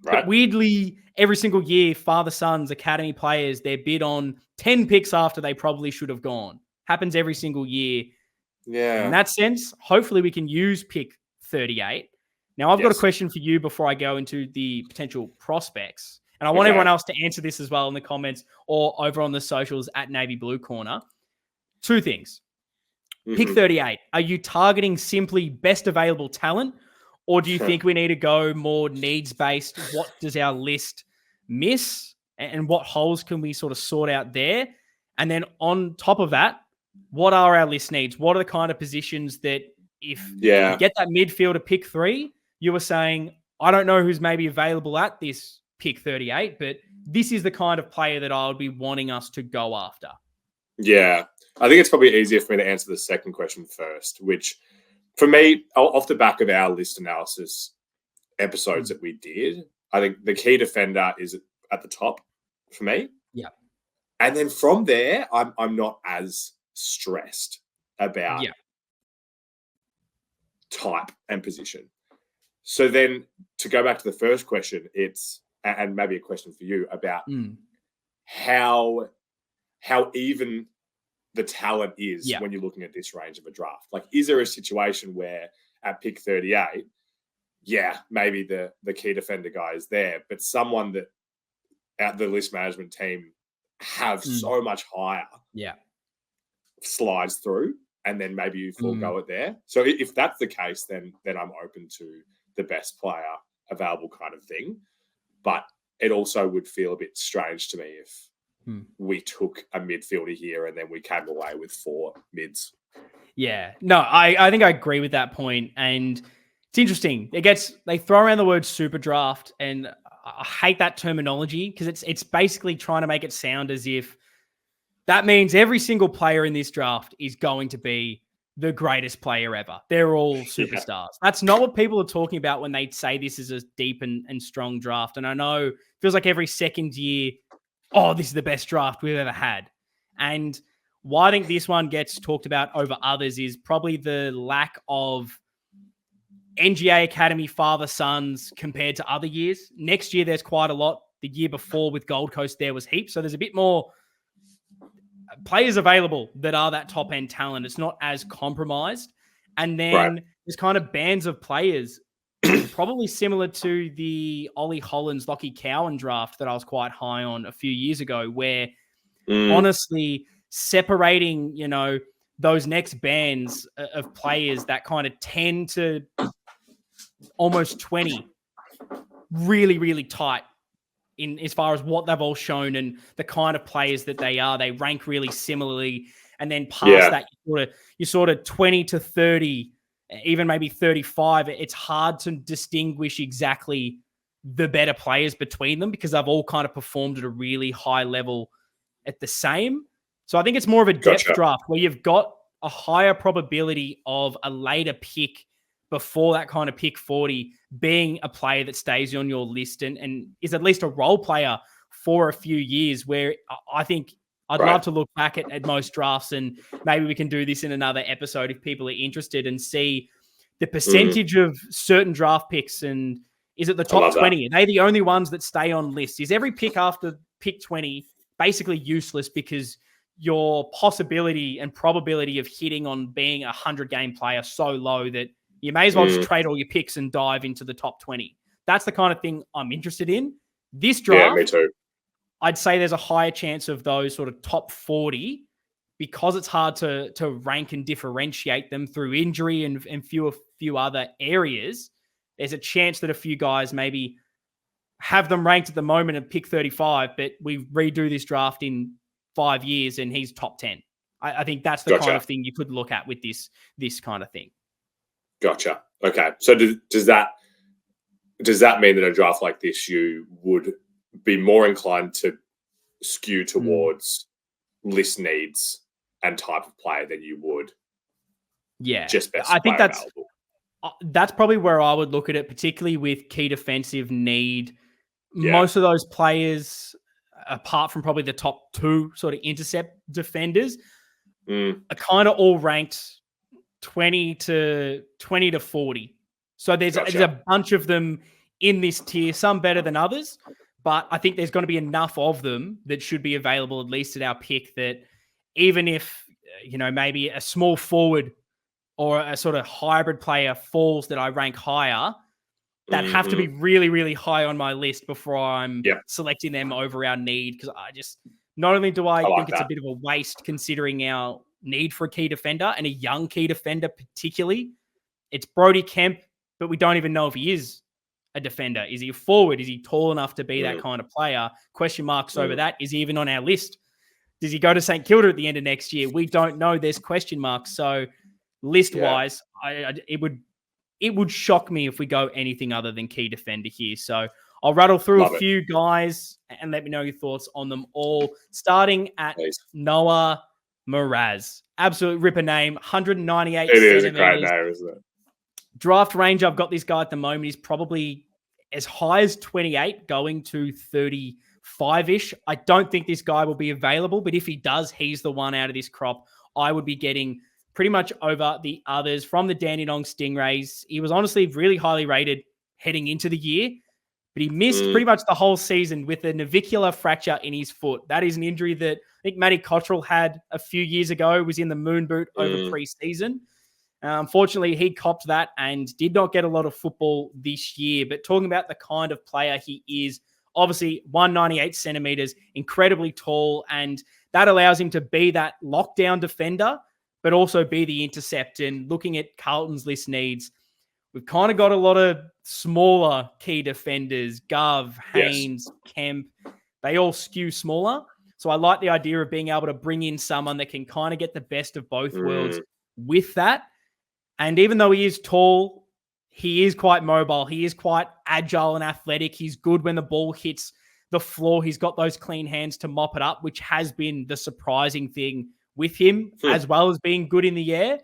Right. But weirdly, every single year, father-sons, academy players, they're bid on 10 picks after they probably should have gone. Happens every single year. Yeah. In that sense, hopefully we can use pick 38. Now, I've got a question for you before I go into the potential prospects. And I want everyone else to answer this as well in the comments or over on the socials at Navy Blue Corner. Two things. Pick 38. Are you targeting simply best available talent? Or do you think we need to go more needs-based? What does our list miss? And what holes can we sort of sort out there? And then on top of that, what are our list needs? What are the kind of positions that if you get that midfielder pick 3, you were saying, I don't know who's maybe available at this pick 38, but this is the kind of player that I would be wanting us to go after. Yeah, I think it's probably easier for me to answer the second question first, which for me, off the back of our list analysis episodes that we did, I think the key defender is at the top for me. Yeah. And then from there, I'm not as stressed about type and position. So then to go back to the first question, it's, and maybe a question for you about how even the talent is when you're looking at this range of a draft. Like, is there a situation where at pick 38, maybe the key defender guy is there, but someone that at the list management team have so much higher slides through, and then maybe you forego it there. So if that's the case, then I'm open to the best player available kind of thing. But it also would feel a bit strange to me if we took a midfielder here and then we came away with 4 mids. Yeah, no, I think I agree with that point. And it's interesting. They throw around the word super draft, and I hate that terminology because it's basically trying to make it sound as if that means every single player in this draft is going to be the greatest player ever. They're all superstars. Yeah. That's not what people are talking about when they say this is a deep and strong draft. And I know it feels like every second year, this is the best draft we've ever had. And why I think this one gets talked about over others is probably the lack of NGA Academy father-sons compared to other years. Next year, there's quite a lot. The year before with Gold Coast, there was heaps. So there's a bit more players available that are that top-end talent. It's not as compromised. And then there's kind of bands of players, probably similar to the Ollie Hollands, Lachie Cowan draft that I was quite high on a few years ago, where honestly separating, those next bands of players that kind of 10 to almost 20, really, really tight in as far as what they've all shown and the kind of players that they are. They rank really similarly. And then past that, you sort of 20 to 30, even maybe 35. It's hard to distinguish exactly the better players between them because they've all kind of performed at a really high level at the same. So I think it's more of a depth draft where you've got a higher probability of a later pick before that kind of pick 40 being a player that stays on your list and is at least a role player for a few years, where I think I'd love to look back at most drafts, and maybe we can do this in another episode if people are interested, and see the percentage of certain draft picks. And is it the top 20? Are they the only ones that stay on lists? Is every pick after pick 20 basically useless because your possibility and probability of hitting on being a 100-game player so low that you may as well just trade all your picks and dive into the top 20. That's the kind of thing I'm interested in. This draft, Yeah, me too. I'd say there's a higher chance of those sort of top 40 because it's hard to rank and differentiate them through injury and few other areas. There's a chance that a few guys maybe have them ranked at the moment and pick 35, but we redo this draft in 5 years and he's top 10. I think that's the kind of thing you could look at with this kind of thing. Gotcha. Okay. So does that mean that a draft like this, you would be more inclined to skew towards list needs and type of player than you would? Yeah. Just best. I think that's probably where I would look at it, particularly with key defensive need. Yeah. Most of those players, apart from probably the top 2 sort of intercept defenders, are kind of all ranked 20 to 40. So there's a bunch of them in this tier, some better than others, but I think there's going to be enough of them that should be available, at least at our pick, that even if, maybe a small forward or a sort of hybrid player falls that I rank higher, that have to be really, really high on my list before I'm selecting them over our need. Because not only do I think it's a bit of a waste considering our need for a key defender and a young key defender particularly. It's Brody Kemp, but we don't even know if he is a defender. Is he a forward? Is he tall enough to be that kind of player? Question marks over that. Is he even on our list? Does he go to St Kilda at the end of next year? We don't know. There's question marks. So list-wise, it would shock me if we go anything other than key defender here. So I'll rattle through a few guys and let me know your thoughts on them all. Starting at Noah Mraz. Absolute ripper name, 198 centimeters. It is a great name, isn't it? Draft range, I've got this guy at the moment. He's probably as high as 28, going to 35-ish. I don't think this guy will be available, but if he does, he's the one out of this crop I would be getting pretty much over the others from the Dandenong Stingrays. He was honestly really highly rated heading into the year, but he missed pretty much the whole season with a navicular fracture in his foot. That is an injury that I think Matty Cottrell had a few years ago, was in the moon boot over pre-season. Unfortunately, he copped that and did not get a lot of football this year. But talking about the kind of player he is, obviously 198 centimeters, incredibly tall, and that allows him to be that lockdown defender, but also be the intercept. And looking at Carlton's list needs, we've kind of got a lot of smaller key defenders, Gov, Haynes, Kemp. They all skew smaller. So I like the idea of being able to bring in someone that can kind of get the best of both worlds with that. And even though he is tall, he is quite mobile. He is quite agile and athletic. He's good when the ball hits the floor. He's got those clean hands to mop it up, which has been the surprising thing with him, as well as being good in the air.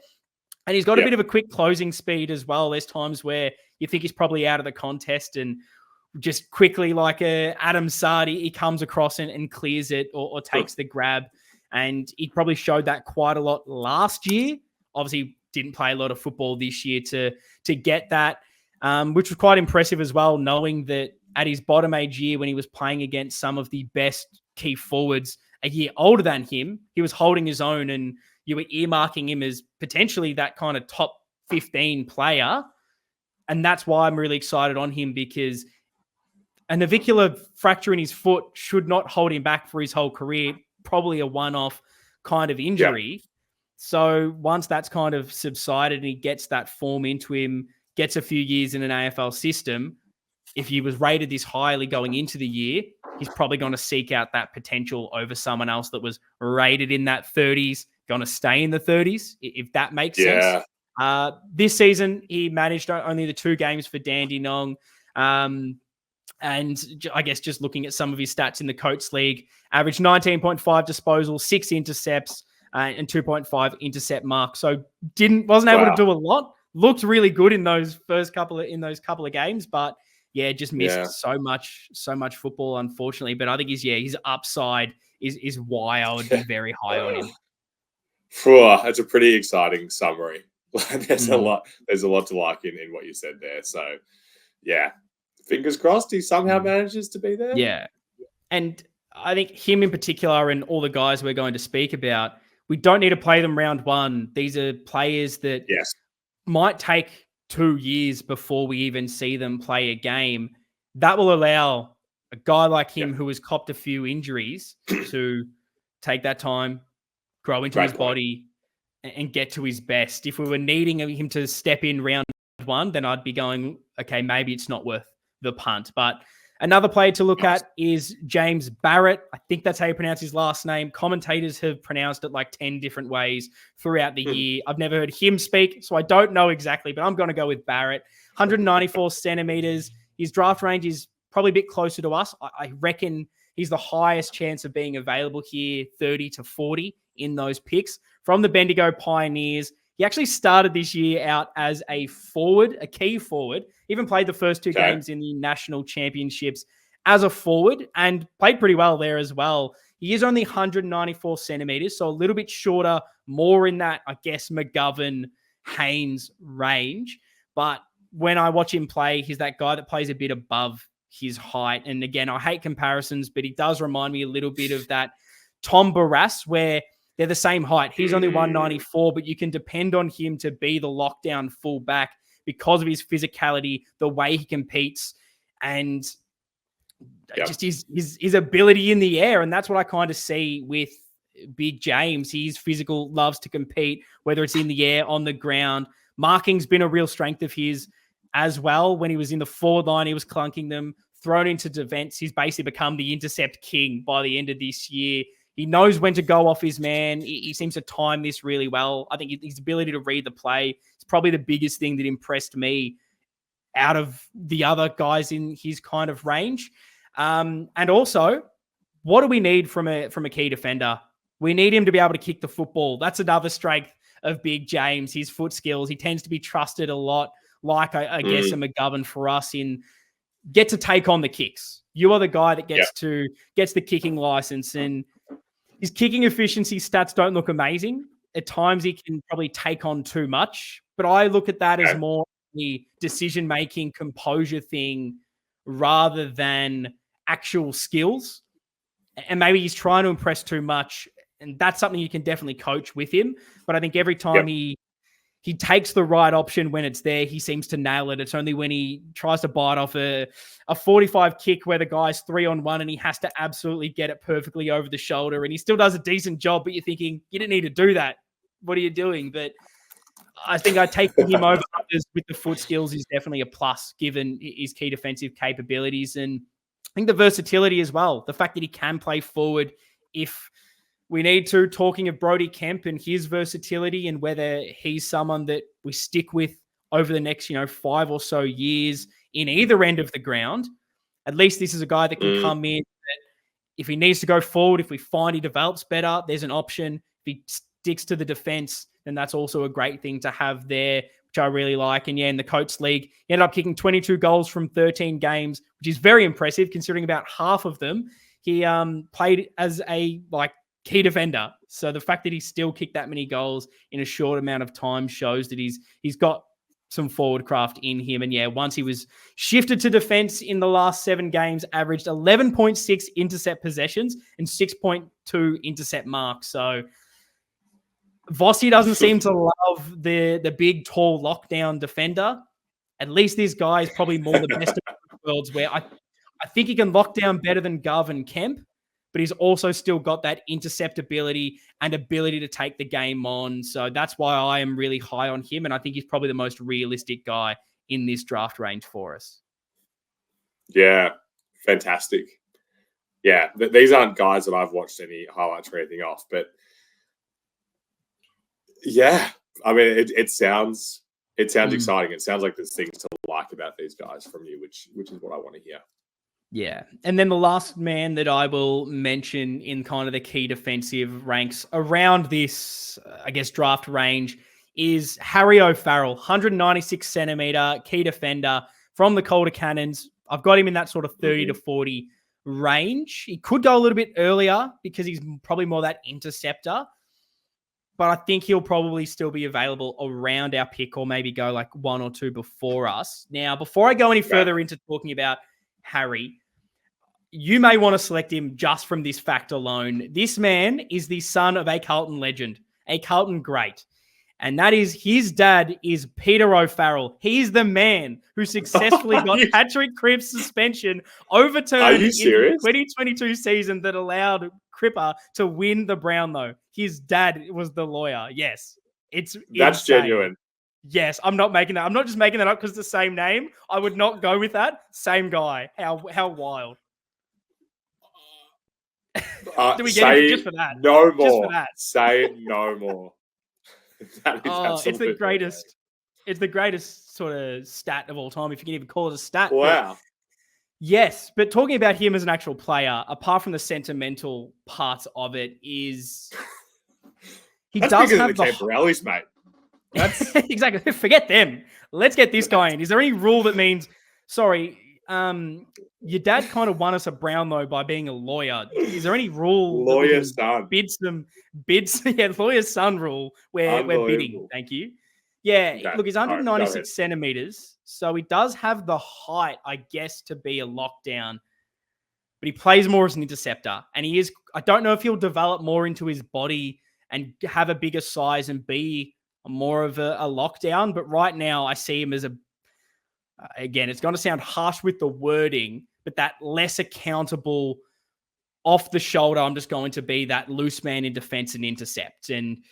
And he's got a bit of a quick closing speed as well. There's times where you think he's probably out of the contest and just quickly, like Adam Sardi, he comes across and clears it or takes the grab. And he probably showed that quite a lot last year. Obviously, didn't play a lot of football this year to get that, which was quite impressive as well, knowing that at his bottom age year when he was playing against some of the best key forwards a year older than him, he was holding his own and you were earmarking him as potentially that kind of top 15 player. And that's why I'm really excited on him, because a navicular fracture in his foot should not hold him back for his whole career, probably a one-off kind of injury. Yeah. So once that's kind of subsided and he gets that form into him, gets a few years in an AFL system, if he was rated this highly going into the year, he's probably going to seek out that potential over someone else that was rated in that 30s, going to stay in the 30s, if that makes sense. This season, he managed only the 2 games for Dandenong. And I guess just looking at some of his stats in the Coates League, averaged 19.5 disposals, 6 intercepts, and 2.5 intercept mark. So wasn't able to do a lot. Looked really good in those couple of games, but just missed so much football, unfortunately. But I think his upside is why I would be very high on him. It's a pretty exciting summary. There's a lot to like in what you said there. So fingers crossed he somehow manages to be there. Yeah. And I think him in particular and all the guys we're going to speak about, we don't need to play them round one. These are players that Yes. might take 2 years before we even see them play a game. That will allow a guy like him who has copped a few injuries to take that time, grow into his body, and get to his best. If we were needing him to step in round one, then I'd be going, okay, maybe it's not worth the punt. But another player to look at is James Barrat. I think that's how you pronounce his last name. Commentators have pronounced it like 10 different ways throughout the year. I've never heard him speak, so I don't know exactly, but I'm going to go with Barrat. 194 centimeters. His draft range is probably a bit closer to us. I reckon he's the highest chance of being available here, 30 to 40 in those picks. From the Bendigo Pioneers, he actually started this year out as a forward, a key forward. Even played the first 2 games in the national championships as a forward and played pretty well there as well. He is only 194 centimeters, so a little bit shorter, more in that, I guess, McGovern, Haynes range. But when I watch him play, he's that guy that plays a bit above his height. And again, I hate comparisons, but he does remind me a little bit of that Tom Barras, where they're the same height. He's only 194, but you can depend on him to be the lockdown fullback because of his physicality, the way he competes, and just his ability in the air. And that's what I kind of see with Big James. He's physical, loves to compete, whether it's in the air, on the ground. Marking's been a real strength of his as well. When he was in the forward line, he was clunking them. Thrown into defense, he's basically become the intercept king by the end of this year. He knows when to go off his man. He seems to time this really well. I think his ability to read the play is probably the biggest thing that impressed me out of the other guys in his kind of range. And also, what do we need from a key defender? We need him to be able to kick the football. That's another strength of Big James, his foot skills. He tends to be trusted a lot, like I guess a McGovern for us, in get to take on the kicks. You are the guy that gets the kicking license, and his kicking efficiency stats don't look amazing. At times he can probably take on too much, but I look at that as more the decision-making composure thing rather than actual skills. And maybe he's trying to impress too much, and that's something you can definitely coach with him. But I think every time he takes the right option when it's there, he seems to nail it. It's only when he tries to bite off a 45 kick where the guy's 3-on-1 and he has to absolutely get it perfectly over the shoulder, and he still does a decent job, but you're thinking, you didn't need to do that. What are you doing? But I think I take him over others with the foot skills is definitely a plus given his key defensive capabilities. And I think the versatility as well, the fact that he can play forward if we need to. Talking of Brodie Kemp and his versatility and whether he's someone that we stick with over the next, 5 or so years in either end of the ground, at least this is a guy that can come in. That if he needs to go forward, if we find he develops better, there's an option. If he sticks to the defense, then that's also a great thing to have there, which I really like. And in the Coates League, he ended up kicking 22 goals from 13 games, which is very impressive considering about half of them he played as a key defender. So the fact that he still kicked that many goals in a short amount of time shows that he's got some forward craft in him. And once he was shifted to defense in the last 7 games, averaged 11.6 intercept possessions and 6.2 intercept marks. So Vossi doesn't seem to love the big, tall lockdown defender. At least this guy is probably more the best of both worlds, where I think he can lock down better than Gov and Kemp, but he's also still got that intercept ability and ability to take the game on. So that's why I am really high on him, and I think he's probably the most realistic guy in this draft range for us. Yeah, fantastic. Yeah, these aren't guys that I've watched any highlights or anything off, but yeah, I mean, it sounds exciting. It sounds like there's things to like about these guys from you, which is what I want to hear. Yeah. And then the last man that I will mention in kind of the key defensive ranks around this, I guess, draft range is Harry O'Farrell, 196 centimeter key defender from the Calder Cannons. I've got him in that sort of 30 to 40 range. He could go a little bit earlier because he's probably more that interceptor, but I think he'll probably still be available around our pick or maybe go like 1 or 2 before us. Now, before I go any further into talking about Harry, you may want to select him just from this fact alone. This man is the son of a Carlton legend, a Carlton great. And that is his dad is Peter O'Farrell. He's the man who successfully got Patrick Cripp's suspension overturned in the 2022 season that allowed Cripper to win the Brownlow. His dad was the lawyer. Yes, that's insane. Genuine. Yes, I'm not making that. I'm not just making that up because it's the same name. I would not go with that. Same guy. How wild. Do we get it just for that? No more. Just for that. Say no more. It's the greatest. Amazing. It's the greatest sort of stat of all time, if you can even call it a stat. Wow. Yes, but talking about him as an actual player, apart from the sentimental parts of it, is That's does have the Camporeales, mate. That's exactly. Forget them. Let's get this guy in. Is there any rule that means? Sorry, your dad kind of won us a Brownlow by being a lawyer. Is there any rule? Lawyer's son. Bids. Yeah, lawyer's son rule where we're bidding. Thank you. Yeah, look, he's 196 centimeters, so he does have the height, I guess, to be a lockdown. But he plays more as an interceptor, and he is. I don't know if he'll develop more into his body and have a bigger size and be more of a lockdown. But right now, I see him as again, it's going to sound harsh with the wording, but that less accountable, off the shoulder, I'm just going to be that loose man in defense and intercept. And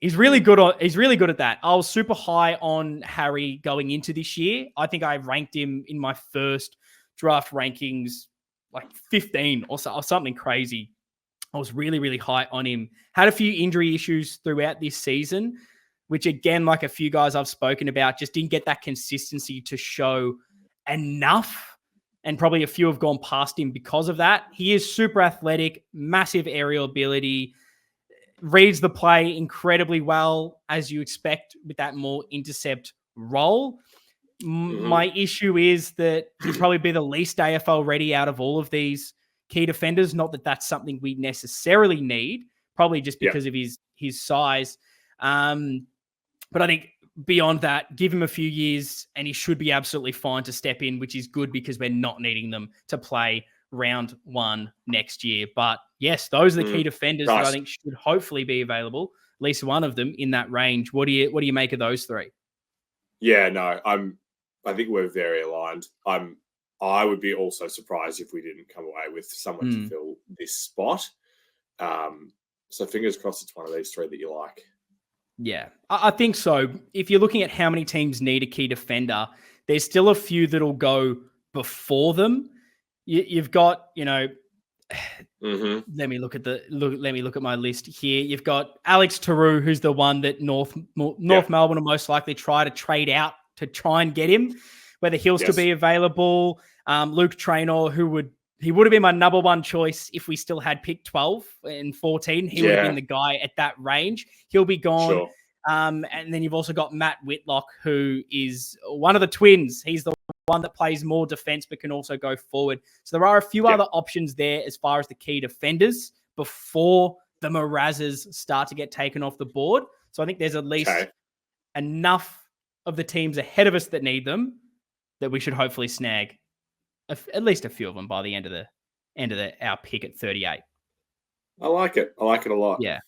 he's really good at that. I was super high on Harry going into this year. I think I ranked him in my first draft rankings like 15 or something crazy. I was really, really high on him. Had a few injury issues throughout this season, which again, like a few guys I've spoken about, just didn't get that consistency to show enough. And probably a few have gone past him because of that. He is super athletic, massive aerial ability, reads the play incredibly well, as you expect with that more intercept role. Mm-hmm. My issue is that he'd probably be the least AFL ready out of all of these key defenders. Not that that's something we necessarily need, probably just because of his size. But I think beyond that, give him a few years and he should be absolutely fine to step in, which is good because we're not needing them to play round 1 next year. But yes, those are the key defenders that I think should hopefully be available, at least one of them in that range. What do you make of those three? Yeah, no, I think we're very aligned. I would be also surprised if we didn't come away with someone to fill this spot. So fingers crossed it's one of these three that you like. Yeah, I think so. If you're looking at how many teams need a key defender, there's still a few that'll go before them. You've got, let me look at my list here. You've got Alex Taru, who's the one that North Melbourne will most likely try to trade out to try and get him, whether he'll still be available. Luke Traynor, he would have been my number one choice if we still had pick 12 and 14. He would have been the guy at that range. He'll be gone. Sure. And then you've also got Matt Whitlock, who is one of the twins. He's the one that plays more defense but can also go forward. So there are a few other options there as far as the key defenders before the Mrazes start to get taken off the board. So I think there's at least enough of the teams ahead of us that need them that we should hopefully snag at least a few of them by the end of our pick at 38. I like it. I like it a lot. Yeah.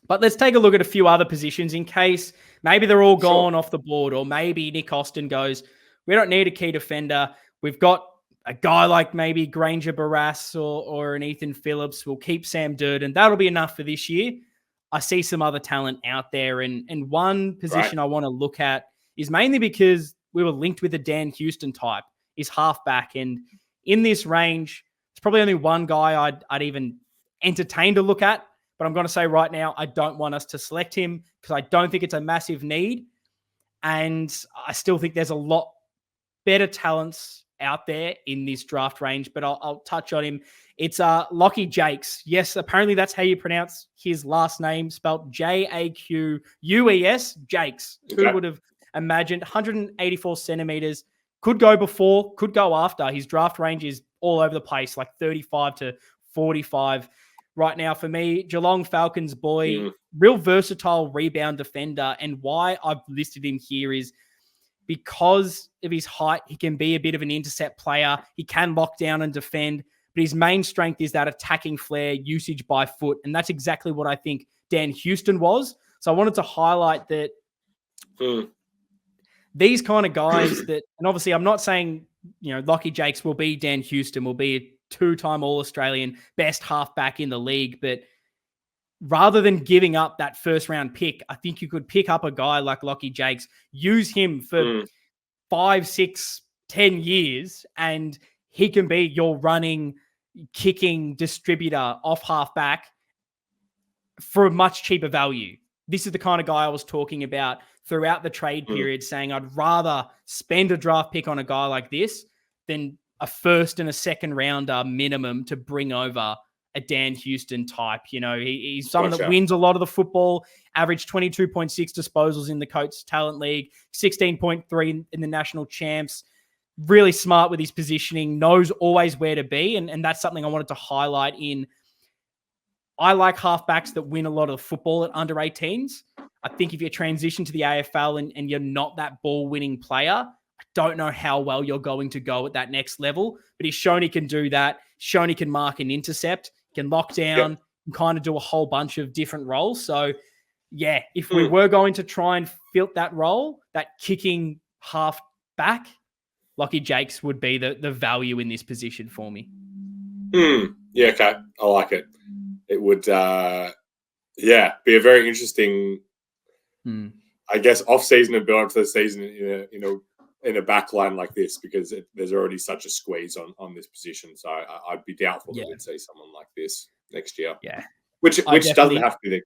But let's take a look at a few other positions in case maybe they're all gone off the board, or maybe Nick Austin goes, we don't need a key defender. We've got a guy like maybe Granger Barras or an Ethan Phillips. We'll keep Sam Durden. That'll be enough for this year. I see some other talent out there. And one position I want to look at is mainly because we were linked with a Dan Houston type, is halfback. And in this range, it's probably only one guy I'd even entertain to look at. But I'm going to say right now, I don't want us to select him because I don't think it's a massive need. And I still think there's a lot better talents out there in this draft range, but I'll touch on him. It's Lachie Jaques. Yes, apparently that's how you pronounce his last name, spelled Jaques, Jaques. Okay. Who would have imagined? 184 centimeters. Could go before, could go after. His draft range is all over the place, like 35 to 45. Right now, for me, Geelong Falcons boy, real versatile rebound defender. And why I've listed him here is because of his height, he can be a bit of an intercept player. He can lock down and defend. but his main strength is that attacking flair, usage by foot. And that's exactly what I think Dan Houston was. So I wanted to highlight that these kind of guys that, and obviously I'm not saying, Lachie Jaques will be Dan Houston, will be a 2-time All-Australian, best halfback in the league, but rather than giving up that first round pick, I think you could pick up a guy like Lachie Jaques, use him for 5, 6, 10 years, and he can be your running, kicking distributor off halfback for a much cheaper value. This is the kind of guy I was talking about throughout the trade period, saying I'd rather spend a draft pick on a guy like this than a first and a second rounder minimum to bring over a Dan Houston type. He's someone that wins a lot of the football, averaged 22.6 disposals in the Coates Talent League, 16.3 in the national champs, really smart with his positioning, knows always where to be. And that's something I wanted to highlight in. I like halfbacks that win a lot of the football at under 18s. I think if you transition to the AFL and you're not that ball winning player, I don't know how well you're going to go at that next level, but he's shown he can do that. Shown he can mark and intercept, can lock down, and kind of do a whole bunch of different roles. So yeah, if we were going to try and fill that role, that kicking half back, Lachie Jaques would be the value in this position for me. Yeah, okay. I like it. It would, be a very interesting, I guess, off-season and build up to the season in a back line like this, because there's already such a squeeze on this position. So I'd be doubtful that we'd see someone like this next year. Yeah, which doesn't have to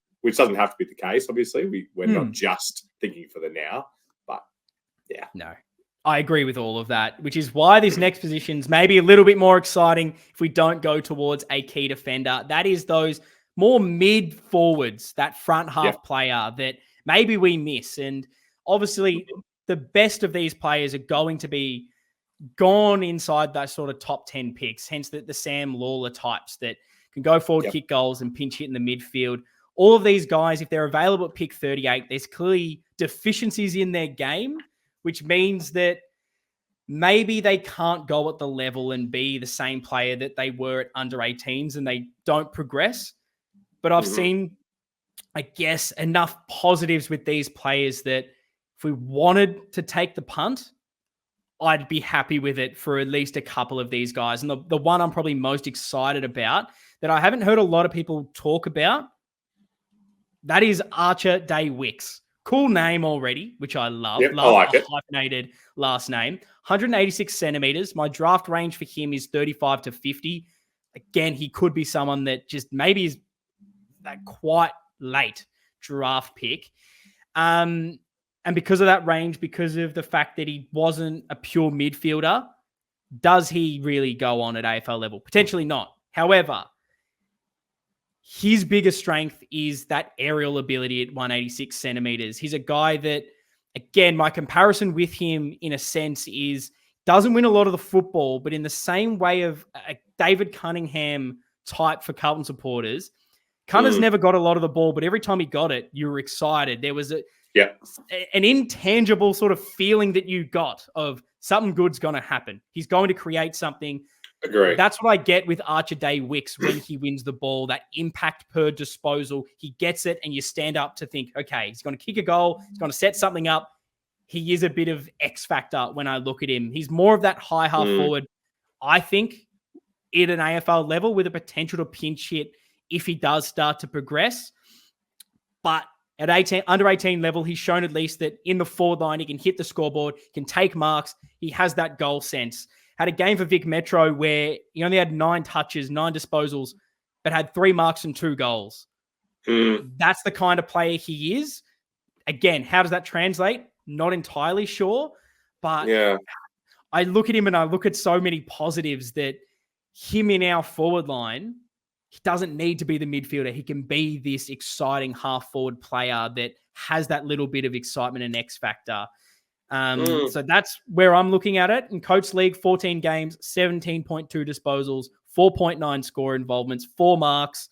be the case. Obviously, we're not just thinking for the now, but yeah, no. I agree with all of that, which is why this next position's maybe a little bit more exciting if we don't go towards a key defender. That is those more mid forwards, that front half player that maybe we miss. And obviously the best of these players are going to be gone inside that sort of top 10 picks, hence the Sam Lalor types that can go forward, kick goals and pinch hit in the midfield. All of these guys, if they're available at pick 38, there's clearly deficiencies in their game, which means that maybe they can't go at the level and be the same player that they were at under 18s and they don't progress. But I've seen, I guess, enough positives with these players that if we wanted to take the punt, I'd be happy with it for at least a couple of these guys. And the one I'm probably most excited about that I haven't heard a lot of people talk about, that is Archer Day-Wicks. Cool name already, which I love. Yep, love I like it. Hyphenated last name. 186 centimeters. My draft range for him is 35 to 50. Again, he could be someone that just maybe is that quite late draft pick. And because of that range, because of the fact that he wasn't a pure midfielder, does he really go on at AFL level? Potentially not. However, his biggest strength is that aerial ability at 186 centimeters. He's a guy that, again, my comparison with him in a sense is doesn't win a lot of the football, but in the same way of a David Cunningham type for Carlton supporters, Cunner's never got a lot of the ball, but every time he got it, you were excited. There was an intangible sort of feeling that you got of something good's going to happen. He's going to create something. Agree. That's what I get with Archer Day-Wicks when he wins the ball, that impact per disposal. He gets it and you stand up to think, okay, he's going to kick a goal. He's going to set something up. He is a bit of X factor when I look at him. He's more of that high half forward, I think, at an AFL level with a potential to pinch hit if he does start to progress. But at under 18 level, he's shown at least that in the forward line, he can hit the scoreboard, can take marks. He has that goal sense. Had a game for Vic Metro where he only had 9 touches, 9 disposals, but had 3 marks and 2 goals. That's the kind of player he is. Again, how does that translate? Not entirely sure. But I look at him and I look at so many positives that him in our forward line, he doesn't need to be the midfielder. He can be this exciting half-forward player that has that little bit of excitement and X factor. So that's where I'm looking at it. In Coates League, 14 games, 17.2 disposals, 4.9 score involvements, 4 marks,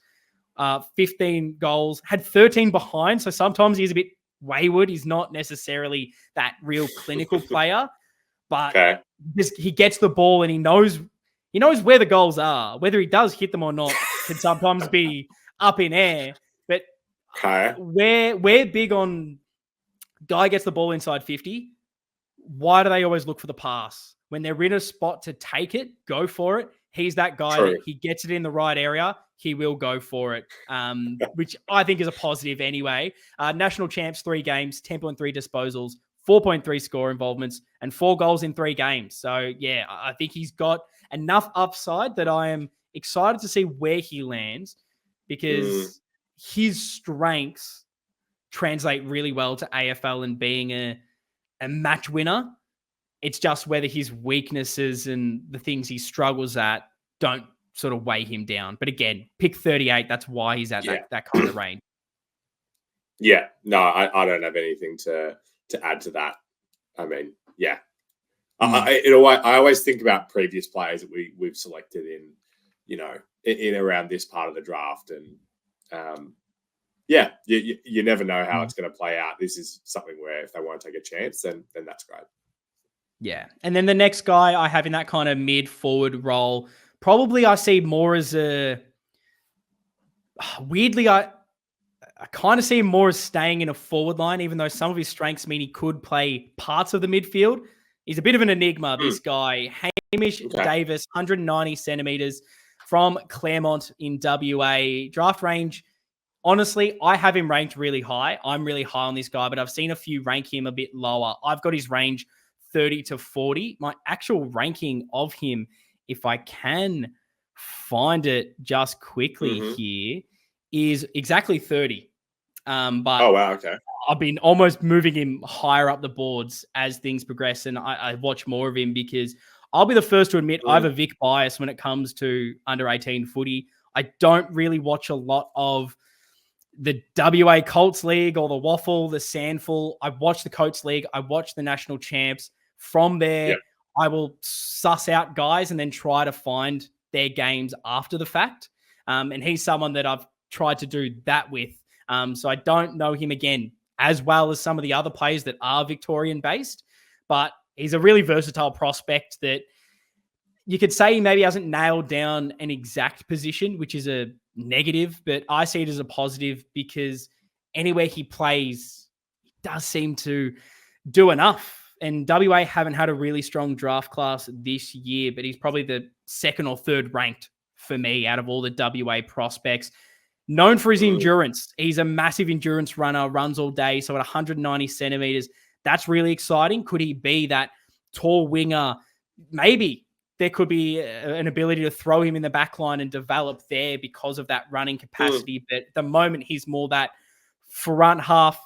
15 goals, had 13 behind. So sometimes he's a bit wayward. He's not necessarily that real clinical player, but he gets the ball and he knows He knows where the goals are. Whether he does hit them or not can sometimes be up in air. But we're big on guy gets the ball inside 50. Why do they always look for the pass? When they're in a spot to take it, go for it. He's that guy that he gets it in the right area. He will go for it, which I think is a positive anyway. National champs, 3 games, 10.3 disposals, 4.3 score involvements, and 4 goals in 3 games. So, yeah, I think he's got enough upside that I am excited to see where he lands because his strengths translate really well to AFL and being a match winner. It's just whether his weaknesses and the things he struggles at don't sort of weigh him down. But again, pick 38. That's why he's at that kind of range. Yeah, no, I don't have anything to add to that. I mean, yeah. I always think about previous players that we've selected in around this part of the draft. And you never know how it's going to play out. This is something where if they want to take a chance, then that's great. Yeah. And then the next guy I have in that kind of mid-forward role, probably I see more as weirdly, I kind of see him more as staying in a forward line, even though some of his strengths mean he could play parts of the midfield. He's a bit of an enigma, this guy. Hamish Davis, 190 centimeters from Claremont in WA. Draft range, honestly, I have him ranked really high. I'm really high on this guy, but I've seen a few rank him a bit lower. I've got his range 30 to 40. My actual ranking of him, if I can find it just quickly here, is exactly 30. But oh, wow, okay. I've been almost moving him higher up the boards as things progress, and I watch more of him because I'll be the first to admit I have a Vic bias when it comes to under 18 footy. I don't really watch a lot of the WA Colts League or the Waffle, the Sandful. I watch the Coates League. I watch the National Champs. From there, I will suss out guys and then try to find their games after the fact. And he's someone that I've tried to do that with. So I don't know him again as well as some of the other players that are Victorian based, but he's a really versatile prospect that you could say he maybe hasn't nailed down an exact position, which is a negative, but I see it as a positive because anywhere he plays, he does seem to do enough. And WA haven't had a really strong draft class this year, but he's probably the 2nd or 3rd ranked for me out of all the WA prospects. Known for his endurance. He's a massive endurance runner, runs all day. So at 190 centimeters, that's really exciting. Could he be that tall winger? Maybe there could be an ability to throw him in the back line and develop there because of that running capacity. But at the moment, he's more that front half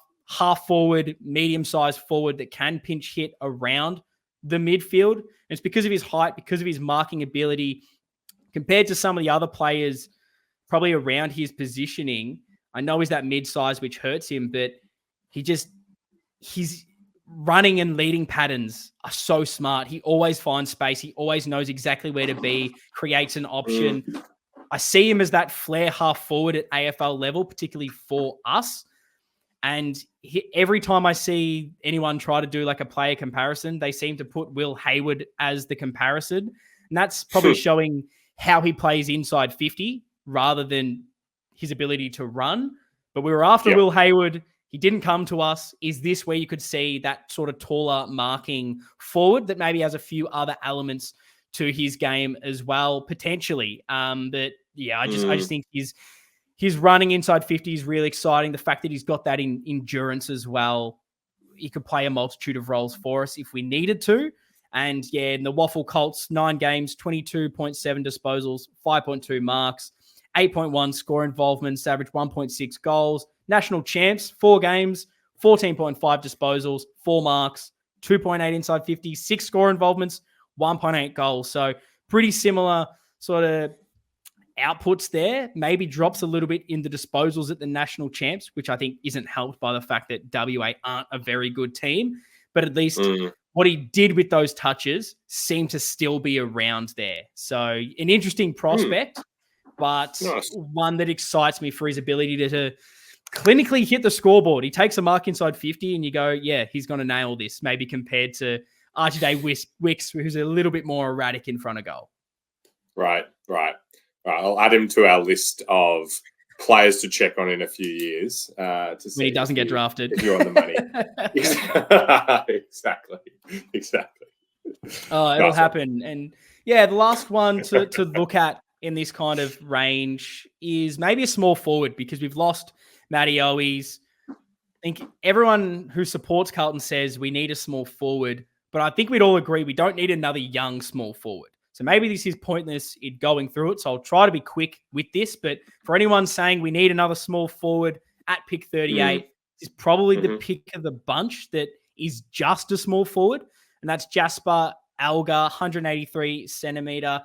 forward, medium-sized forward that can pinch hit around the midfield. And it's because of his height, because of his marking ability, compared to some of the other players probably around his positioning. I know he's that mid-size, which hurts him, but his running and leading patterns are so smart. He always finds space. He always knows exactly where to be, creates an option. I see him as that flair half forward at AFL level, particularly for us. And every time I see anyone try to do like a player comparison, they seem to put Will Hayward as the comparison. And that's probably showing how he plays inside 50 rather than his ability to run. But we were after Will Hayward. He didn't come to us. Is this where you could see that sort of taller marking forward that maybe has a few other elements to his game as well, potentially? But yeah, I just think his running inside 50 is really exciting. The fact that he's got that in endurance as well. He could play a multitude of roles for us if we needed to. And yeah, in the Waffle Colts, 9 games, 22.7 disposals, 5.2 marks, 8.1 score involvements, average 1.6 goals. National champs, 4 games, 14.5 disposals, 4 marks, 2.8 inside 50, 6 score involvements, 1.8 goals. So pretty similar sort of outputs there. Maybe drops a little bit in the disposals at the national champs, which I think isn't helped by the fact that WA aren't a very good team. But at least what he did with those touches seemed to still be around there. So an interesting prospect, but one that excites me for his ability to clinically hit the scoreboard. He takes a mark inside 50 and you go, yeah, he's going to nail this, maybe compared to Day-Wicks, who's a little bit more erratic in front of goal. Right. I'll add him to our list of players to check on in a few years to see when he doesn't get drafted. If you're on the money. Exactly. Oh, it'll happen. And yeah, the last one to look at in this kind of range is maybe a small forward, because we've lost Matty Owies. I think everyone who supports Carlton says we need a small forward, but I think we'd all agree we don't need another young small forward. So maybe this is pointless in going through it. So I'll try to be quick with this. But for anyone saying we need another small forward at pick 38, is probably the pick of the bunch that is just a small forward. And that's Jasper Alger, 183 centimeter.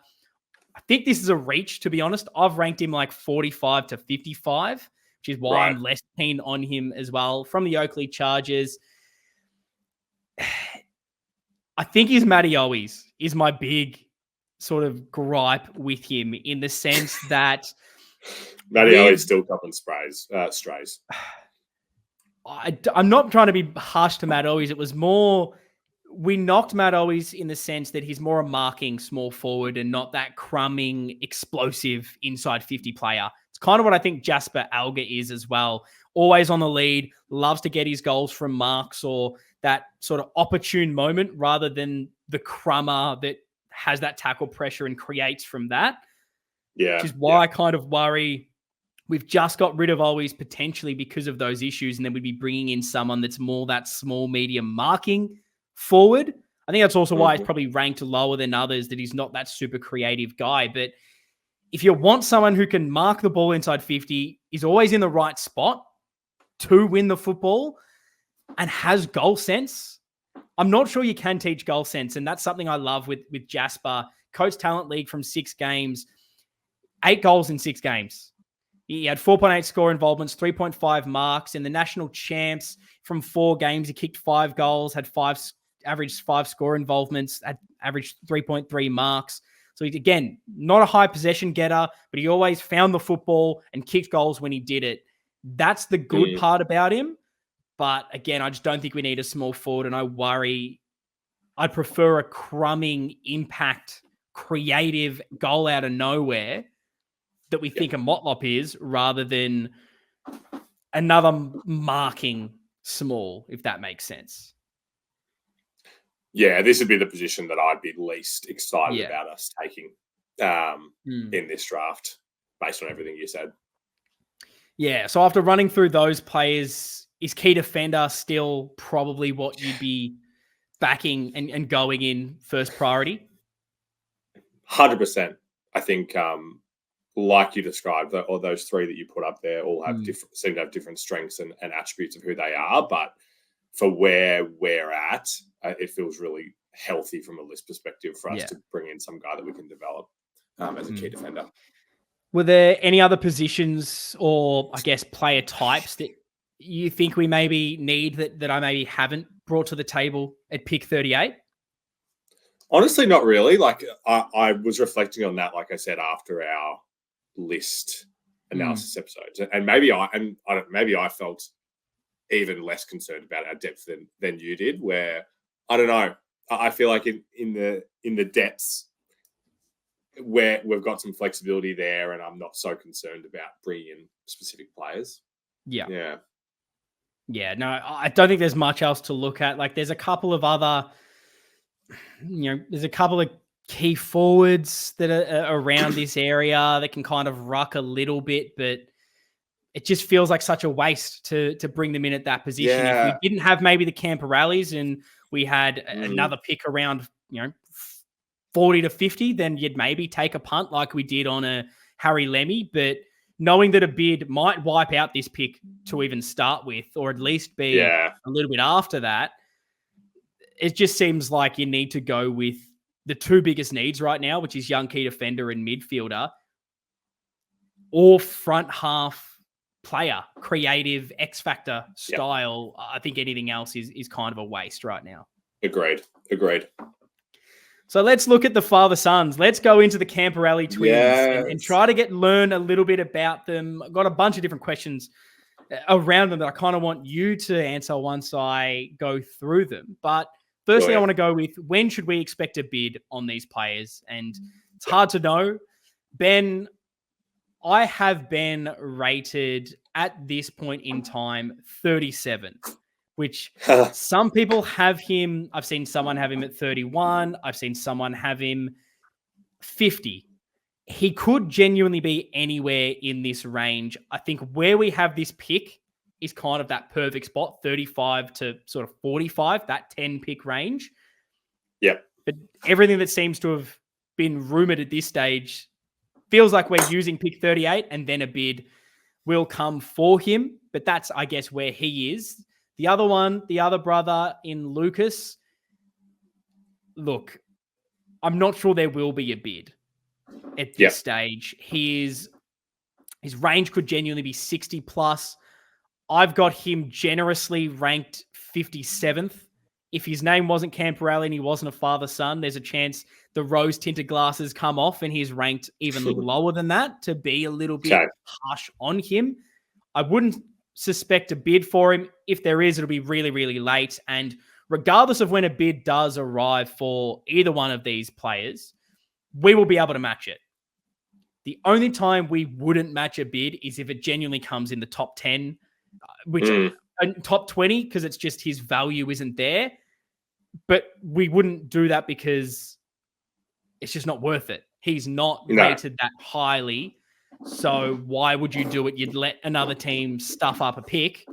I think this is a reach, to be honest. I've ranked him like 45 to 55, which is why I'm less keen on him as well. From the Oakley Chargers, I think his Matty Owies is my big sort of gripe with him, in the sense that Matty Owies still copping strays. I'm not trying to be harsh to Matt Owies. It was more, we knocked Matt Owies in the sense that he's more a marking small forward and not that crumbing, explosive inside 50 player. It's kind of what I think Jasper Alger is as well. Always on the lead, loves to get his goals from marks or that sort of opportune moment, rather than the crummer that has that tackle pressure and creates from that. Yeah. Which is why I kind of worry we've just got rid of Owies potentially because of those issues, and then we'd be bringing in someone that's more that small, medium marking forward. I think that's also why he's probably ranked lower than others, that he's not that super creative guy. But if you want someone who can mark the ball inside 50, is always in the right spot to win the football and has goal sense, I'm not sure you can teach goal sense. And that's something I love with Jasper. Coach Talent League from 6 games, 8 goals in 6 games. He had 4.8 score involvements, 3.5 marks. In the national champs, from 4 games, he kicked 5 goals, had averaged 5 score involvements, had averaged 3.3 marks. So he's, again, not a high possession getter, but he always found the football and kicked goals when he did it. That's the good part about him. But again, I just don't think we need a small forward, and I worry I'd prefer a crumbing impact, creative goal out of nowhere that we think a Motlop is, rather than another marking small, if that makes sense. Yeah, this would be the position that I'd be least excited about us taking in this draft, based on everything you said. Yeah, so after running through those players, is key defender still probably what you'd be backing and going in first priority? 100%. I think, like you described, or those 3 that you put up there, all have seem to have different strengths and attributes of who they are. But for where we're at, it feels really healthy from a list perspective for us to bring in some guy that we can develop as a key defender. Were there any other positions or, I guess, player types that you think we maybe need that I maybe haven't brought to the table at pick 38? Honestly, not really. Like I was reflecting on that, like I said, after our list analysis episodes, and maybe I felt even less concerned about our depth than you did. Where I don't know, I feel like in the depths where we've got some flexibility there, and I'm not so concerned about bringing in specific players. Yeah, no, I don't think there's much else to look at. Like, there's a couple of other, there's a couple of key forwards that are around this area that can kind of ruck a little bit, but it just feels like such a waste to bring them in at that position. Yeah. If we didn't have maybe the Camporeales and we had another pick around, 40 to 50, then you'd maybe take a punt like we did on a Harry Lemmy. But knowing that a bid might wipe out this pick to even start with, or at least be a little bit after that, it just seems like you need to go with the 2 biggest needs right now, which is young key defender and midfielder, or front half player, creative, X-factor style. I think anything else is kind of a waste right now. Agreed. So let's look at the father sons. Let's go into the Camporeale Twins and try to learn a little bit about them. I've got a bunch of different questions around them that I kind of want you to answer once I go through them. But firstly, I want to go with, when should we expect a bid on these players? And It's hard to know. Ben, I have Ben rated at this point in time 37, which some people have him. I've seen someone have him at 31. I've seen someone have him 50. He could genuinely be anywhere in this range. I think where we have this pick is kind of that perfect spot, 35 to sort of 45, that 10 pick range. Yep. But everything that seems to have been rumored at this stage feels like we're using pick 38 and then a bid will come for him. But that's, I guess, where he is. The other one, the other brother in Lucas, look, I'm not sure there will be a bid at this stage. His range could genuinely be 60 plus. I've got him generously ranked 57th. If his name wasn't Camporeale and he wasn't a father-son, there's a chance the rose-tinted glasses come off and he's ranked even lower than that to be a little bit harsh on him. I wouldn't suspect a bid for him. If there is, it'll be really, really late. And regardless of when a bid does arrive for either one of these players, we will be able to match it. The only time we wouldn't match a bid is if it genuinely comes in the top 10, which top 20, because it's just his value isn't there. But we wouldn't do that because it's just not worth it. He's not rated that highly. So why would you do it? You'd let another team stuff up a pick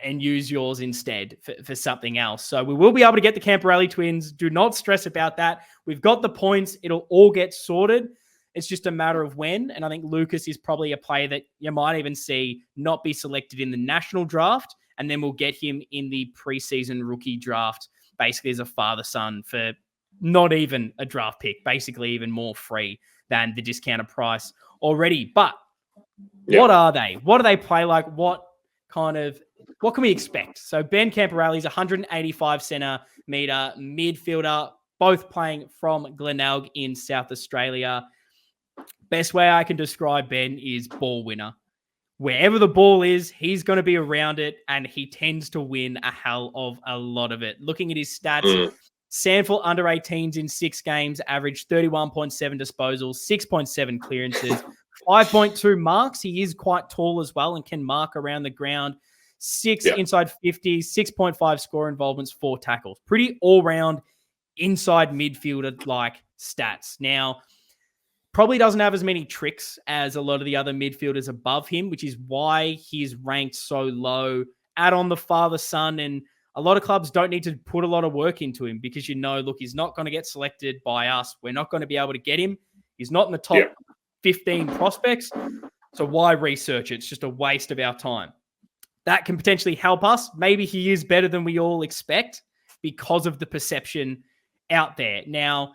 and use yours instead for something else. So we will be able to get the Camporeale Twins. Do not stress about that. We've got the points. It'll all get sorted. It's just a matter of when. And I think Lucas is probably a player that you might even see not be selected in the national draft. And then we'll get him in the preseason rookie draft, basically as a father-son for not even a draft pick, basically even more free than the discounted price already. But what are they? What do they play like? What can we expect? So Ben Camporeale is 185 centimeter midfielder, both playing from Glenelg in South Australia. Best way I can describe Ben is ball winner. Wherever the ball is, he's going to be around it, and he tends to win a hell of a lot of it. Looking at his stats, Sandford under 18s in 6 games, averaged 31.7 disposals, 6.7 clearances, 5.2 marks. He is quite tall as well and can mark around the ground. 6 inside 50, 6.5 score involvements, 4 tackles. Pretty all-round inside midfielder-like stats. Now, probably doesn't have as many tricks as a lot of the other midfielders above him, which is why he's ranked so low. Add on the father-son, and a lot of clubs don't need to put a lot of work into him because look, he's not going to get selected by us. We're not going to be able to get him. He's not in the top 15 prospects. So why research it? It's just a waste of our time. That can potentially help us. Maybe he is better than we all expect because of the perception out there. Now,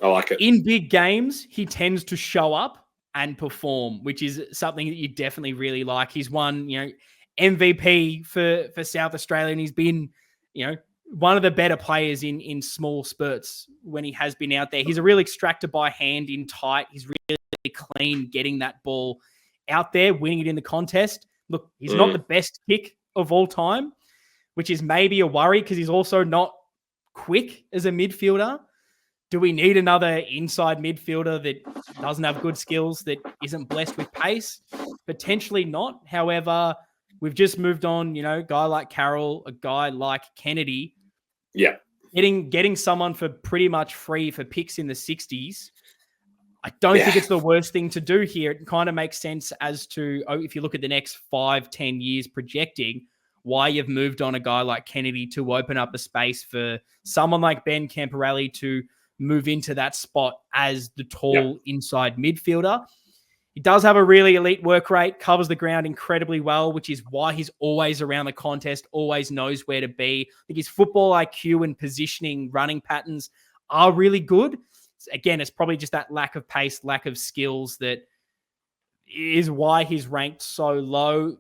I like it. In big games, he tends to show up and perform, which is something that you definitely really like. He's won, MVP for South Australia, and he's been, one of the better players in small spurts when he has been out there. He's a real extractor by hand in tight. He's really clean getting that ball out there, winning it in the contest. Look, he's not the best kick of all time, which is maybe a worry because he's also not quick as a midfielder. Do we need another inside midfielder that doesn't have good skills, that isn't blessed with pace? Potentially not. However, we've just moved on, a guy like Carroll, a guy like Kennedy. Yeah. Getting someone for pretty much free for picks in the 60s. I don't think it's the worst thing to do here. It kind of makes sense as to, if you look at the next 5-10 years projecting, why you've moved on a guy like Kennedy to open up a space for someone like Ben Camporeale to move into that spot as the tall inside midfielder. He does have a really elite work rate, covers the ground incredibly well, which is why he's always around the contest, always knows where to be. I think his football IQ and positioning, running patterns are really good. Again, it's probably just that lack of pace, lack of skills that is why he's ranked so low.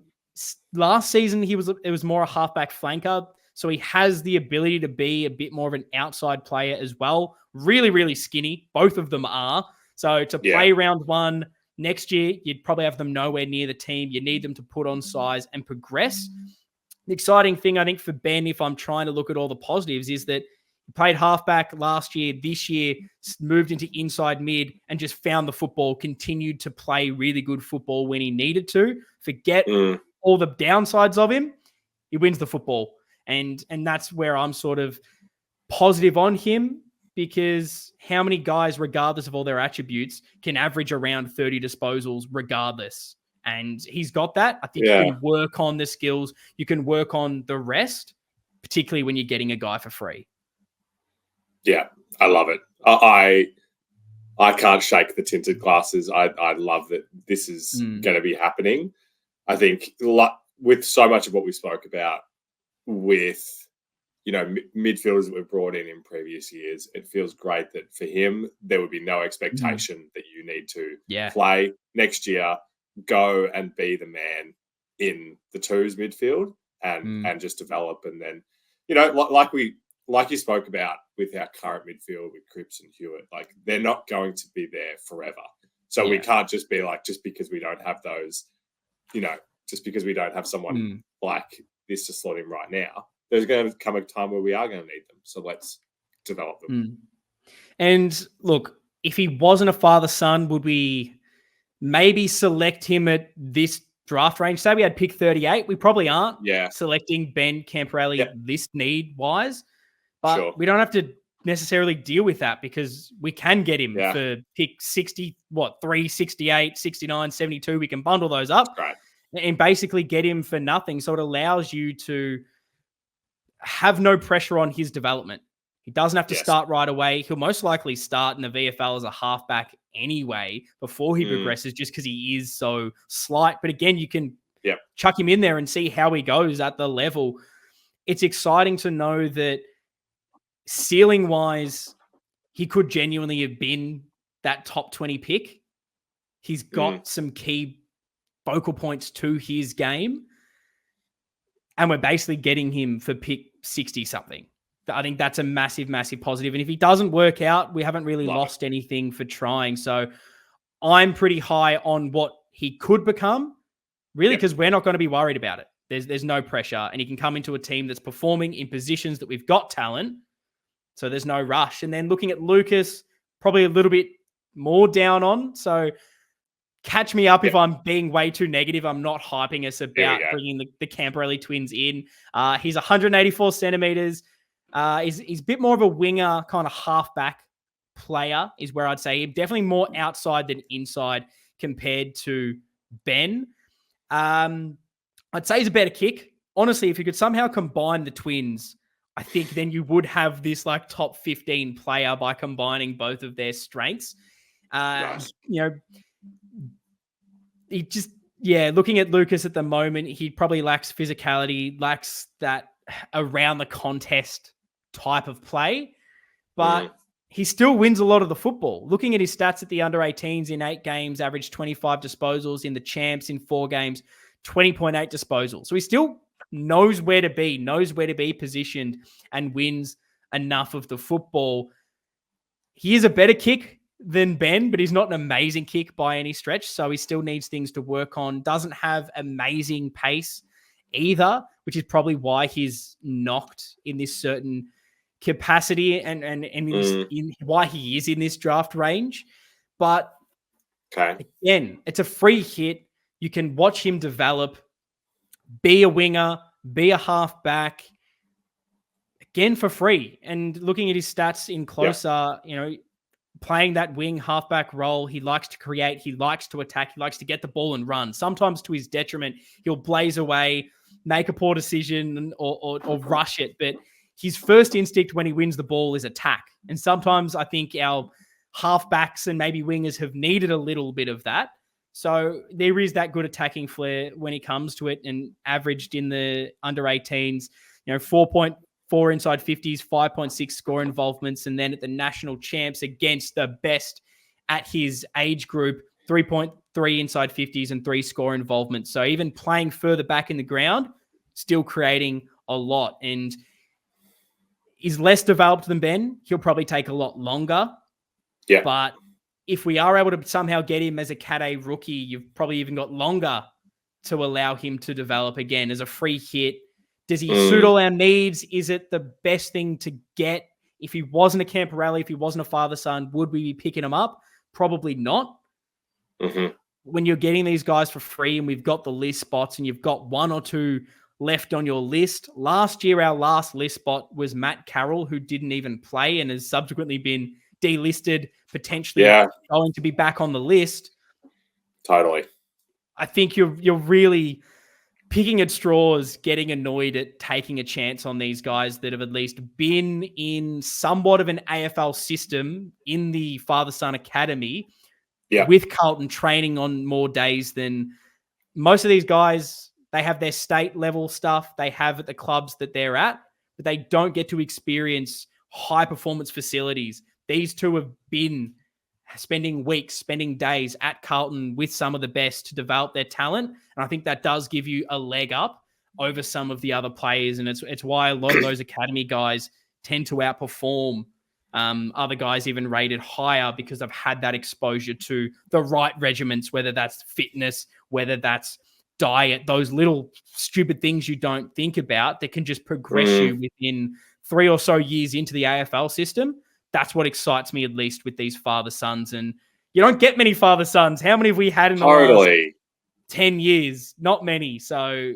Last season, it was more a halfback flanker. So he has the ability to be a bit more of an outside player as well. Really, really skinny. Both of them are. So to play round 1 next year, you'd probably have them nowhere near the team. You need them to put on size and progress. The exciting thing, I think, for Ben, if I'm trying to look at all the positives, is that Played halfback last year. This year, moved into inside mid and just found the football, continued to play really good football when he needed to. Forget all the downsides of him. He wins the football. And that's where I'm sort of positive on him, because how many guys, regardless of all their attributes, can average around 30 disposals regardless? And he's got that. I think you can work on the skills. You can work on the rest, particularly when you're getting a guy for free. Yeah, I love it. I can't shake the tinted glasses. I love that this is going to be happening. I think with so much of what we spoke about with, midfielders that we've brought in previous years, it feels great that for him, there would be no expectation that you need to play next year, go and be the man in the twos midfield and just develop. And then, like you spoke about with our current midfield with Cripps and Hewitt, like they're not going to be there forever. So we can't just be like, just because we don't have those, just because we don't have someone like this to slot in right now, there's going to come a time where we are going to need them. So let's develop them. And look, if he wasn't a father-son, would we maybe select him at this draft range? Say we had pick 38. We probably aren't selecting Ben Camporeale list need-wise. But we don't have to necessarily deal with that, because we can get him for pick 60, 3, 68, 69, 72. We can bundle those up and basically get him for nothing. So it allows you to have no pressure on his development. He doesn't have to start right away. He'll most likely start in the VFL as a halfback anyway before he progresses, just because he is so slight. But again, you can chuck him in there and see how he goes at the level. It's exciting to know that ceiling-wise, he could genuinely have been that top 20 pick. He's got some key focal points to his game, and we're basically getting him for pick 60-something. I think that's a massive, massive positive. And if he doesn't work out, we haven't really lost anything for trying. So I'm pretty high on what he could become, really, because we're not going to be worried about it. There's no pressure, and he can come into a team that's performing in positions that we've got talent. So there's no rush. And then looking at Lucas, probably a little bit more down on. So catch me up if I'm being way too negative. I'm not hyping us about bringing the Camporeale Twins in. He's 184 centimeters. He's a bit more of a winger, kind of halfback player is where I'd say. Definitely more outside than inside compared to Ben. I'd say he's a better kick. Honestly, if you could somehow combine the Twins, I think then you would have this like top 15 player by combining both of their strengths. He just, looking at Lucas at the moment, he probably lacks physicality, lacks that around the contest type of play, but he still wins a lot of the football. Looking at his stats at the under 18s in 8 games, averaged 25 disposals. In the champs in 4 games, 20.8 disposals. So he still knows where to be positioned, and wins enough of the football. He is a better kick than Ben, but he's not an amazing kick by any stretch. So he still needs things to work on. Doesn't have amazing pace either, which is probably why he's knocked in this certain capacity and why he is in this draft range. But again, it's a free hit. You can watch him develop, be a winger, be a halfback, again for free. And looking at his stats in closer, playing that wing halfback role, he likes to create, he likes to attack, he likes to get the ball and run. Sometimes to his detriment, he'll blaze away, make a poor decision or rush it. But his first instinct when he wins the ball is attack. And sometimes I think our halfbacks and maybe wingers have needed a little bit of that. So there is that good attacking flair when he comes to it, and averaged in the under 18s, 4.4 inside 50s, 5.6 score involvements. And then at the national champs against the best at his age group, 3.3 inside 50s and 3 score involvements. So even playing further back in the ground, still creating a lot. And he's less developed than Ben. He'll probably take a lot longer. Yeah. But if we are able to somehow get him as a Cat A rookie, you've probably even got longer to allow him to develop again as a free hit. Does he suit all our needs? Is it the best thing to get If he wasn't a Camporeale, if he wasn't a father-son, would we be picking him up? Probably not. Mm-hmm. When you're getting these guys for free and we've got the list spots and you've got one or two left on your list. Last year, our last list spot was Matt Carroll, who didn't even play and has subsequently been delisted, potentially going to be back on the list. Totally. I think you're really picking at straws, getting annoyed at taking a chance on these guys that have at least been in somewhat of an AFL system in the father-son academy with Carlton training on more days than most of these guys. They have their state level stuff they have at the clubs that they're at, but they don't get to experience high performance facilities. These two have been spending weeks, spending days at Carlton with some of the best to develop their talent. And I think that does give you a leg up over some of the other players. And it's why a lot of those academy guys tend to outperform other guys even rated higher because they've had that exposure to the right regiments, whether that's fitness, whether that's diet, those little stupid things you don't think about that can just progress you within 3 or so years into the AFL system. That's what excites me, at least with these father-sons. And you don't get many father-sons. How many have we had in the last 10 years? Not many. So,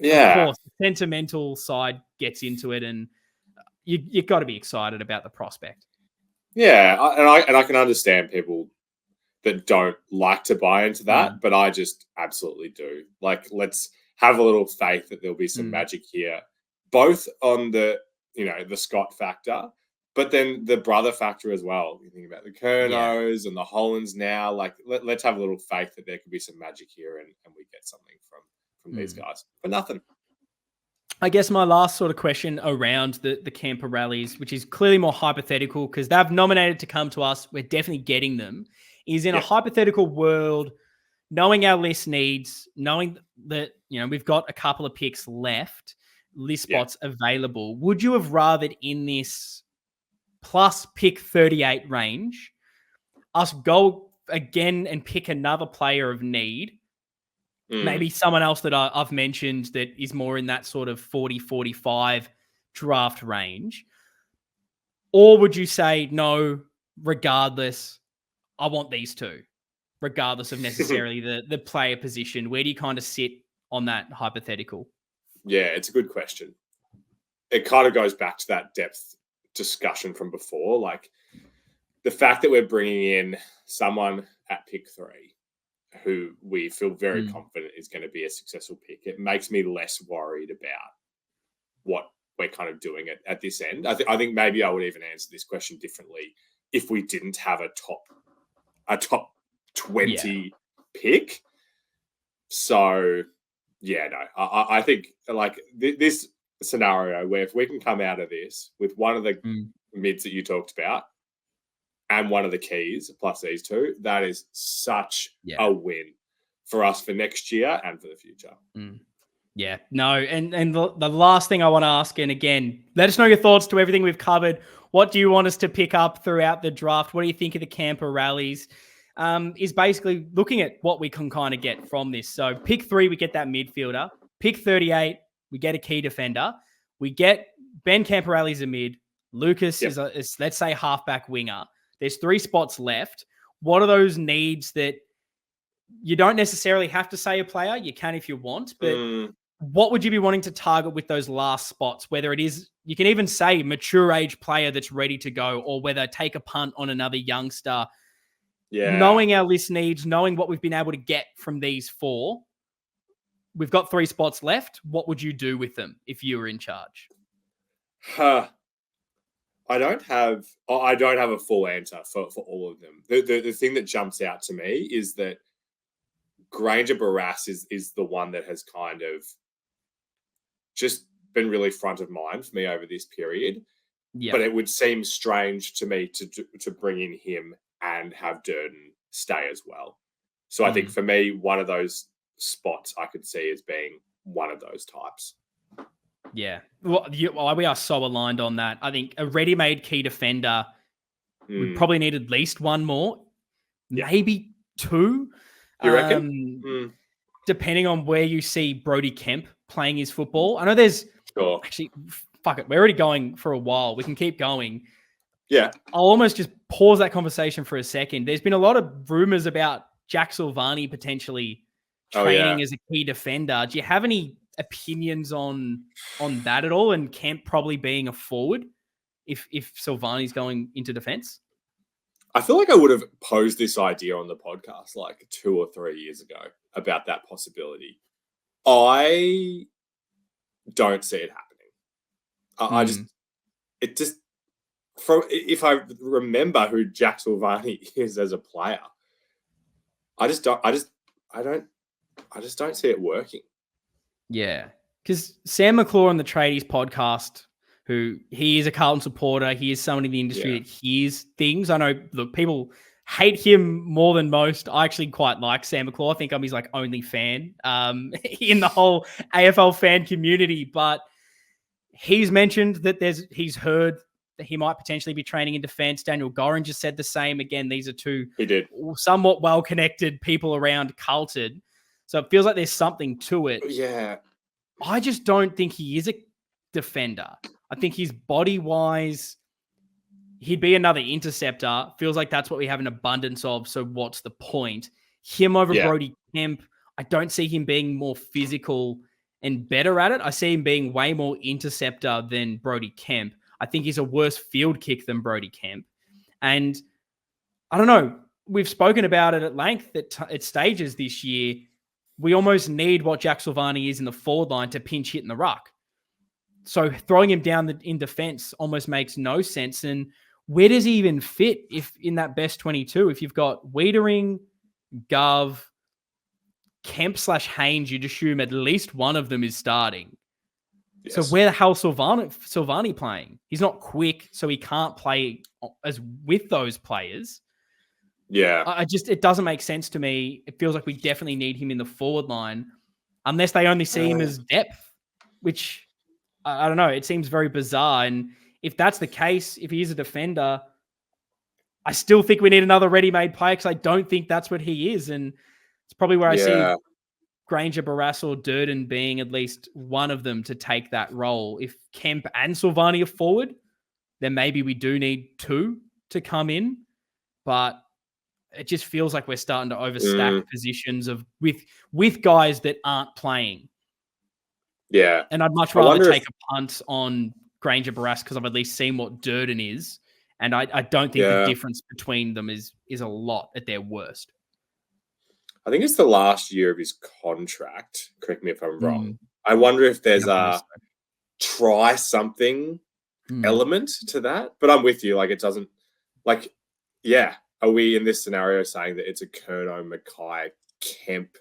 of course, the sentimental side gets into it, and you've got to be excited about the prospect. Yeah, and I can understand people that don't like to buy into that, but I just absolutely do. Like, let's have a little faith that there'll be some magic here, both on the Scott factor, but then the brother factor as well. You think about the Kernos and the Hollands now. Like, let's have a little faith that there could be some magic here, and we get something from these guys for nothing. I guess my last sort of question around the Camporeales, which is clearly more hypothetical because they've nominated to come to us, we're definitely getting them, is in a hypothetical world, knowing our list needs, knowing that we've got a couple of picks left, list spots available. Would you have rathered in this plus pick 38 range, us go again and pick another player of need, maybe someone else that I've mentioned that is more in that sort of 40-45 draft range? Or would you say, no, regardless, I want these two, regardless of necessarily the player position? Where do you kind of sit on that hypothetical? Yeah, it's a good question. It kind of goes back to that depth discussion from before. Like, the fact that we're bringing in someone at pick 3 who we feel very confident is going to be a successful pick, it makes me less worried about what we're kind of doing at this end. I think maybe I would even answer this question differently if we didn't have a top 20 pick. So, I think like this scenario where if we can come out of this with one of the mids that you talked about and one of the keys plus these two, that is such a win for us for next year and for the future. Yeah, no. And the last thing I want to ask, and again, let us know your thoughts to everything we've covered. What do you want us to pick up throughout the draft? What do you think of the Camporeales? Is basically looking at what we can kind of get from this. So pick 3, we get that midfielder. Pick 38, we get a key defender. We get Ben Camporeale's a mid. Lucas is let's say, halfback winger. There's 3 spots left. What are those needs that you don't necessarily have to say a player? You can if you want, but what would you be wanting to target with those last spots? Whether it is, you can even say mature age player that's ready to go, or whether take a punt on another youngster. Yeah. Knowing our list needs, knowing what we've been able to get from these 4, we've got 3 spots left. What would you do with them if you were in charge? I don't have a full answer for all of them. The thing that jumps out to me is that Granger Barrat is the one that has kind of just been really front of mind for me over this period. Yeah. But it would seem strange to me to bring in him and have Durden stay as well. So I think for me, one of those spots I could see as being one of those types. Yeah. Well, we are so aligned on that. I think a ready-made key defender, we probably need at least one more, maybe 2. You reckon? Depending on where you see Brody Kemp playing his football. I know there's actually fuck it. We're already going for a while. We can keep going. Yeah. I'll almost just pause that conversation for a second. There's been a lot of rumors about Jack Silvani potentially training as a key defender. Do you have any opinions on that at all? And Kemp probably being a forward if Silvani's going into defense? I feel like I would have posed this idea on the podcast like 2 or 3 years ago about that possibility. I don't see it happening. If I remember who Jack Silvani is as a player, I just don't see it working. Yeah. Because Sam McClure on the Tradies podcast, who he is a Carlton supporter, he is someone in the industry that hears things. I know, look, people hate him more than most. I actually quite like Sam McClure. I think I'm his like only fan in the whole AFL fan community. But he's mentioned that he's heard that he might potentially be training in defense. Daniel Goran just said the same. Again, these are two somewhat well-connected people around Carlton. So it feels like there's something to it. Yeah. I just don't think he is a defender. I think he's body-wise, he'd be another interceptor. Feels like that's what we have an abundance of. So what's the point? Him over Brody Kemp, I don't see him being more physical and better at it. I see him being way more interceptor than Brody Kemp. I think he's a worse field kick than Brody Kemp. And I don't know. We've spoken about it at length at stages this year. We almost need what Jack Silvani is in the forward line to pinch hit in the ruck. So throwing him down in defense almost makes no sense. And where does he even fit if in that best 22? If you've got Wiedering, Gov, Kemp/Haynes, you'd assume at least one of them is starting. Yes. So where the hell Silvani playing? He's not quick, so he can't play as with those players. Yeah. It doesn't make sense to me. It feels like we definitely need him in the forward line unless they only see him as depth, which I don't know. It seems very bizarre. And if that's the case, if he is a defender, I still think we need another ready-made player because I don't think that's what he is. And it's probably where I see Granger, Barras, or Durden being at least one of them to take that role. If Kemp and Silvani are forward, then maybe we do need two to come in. But it just feels like we're starting to overstack positions with guys that aren't playing. Yeah. And I'd much rather take a punt on Granger, Barras because I've at least seen what Durden is. And I don't think the difference between them is a lot at their worst. I think it's the last year of his contract. Correct me if I'm wrong. I wonder if there's a try something element to that. But I'm with you. Like, it doesn't, like, are we in this scenario saying that it's a Curnow, Mackay, Kemp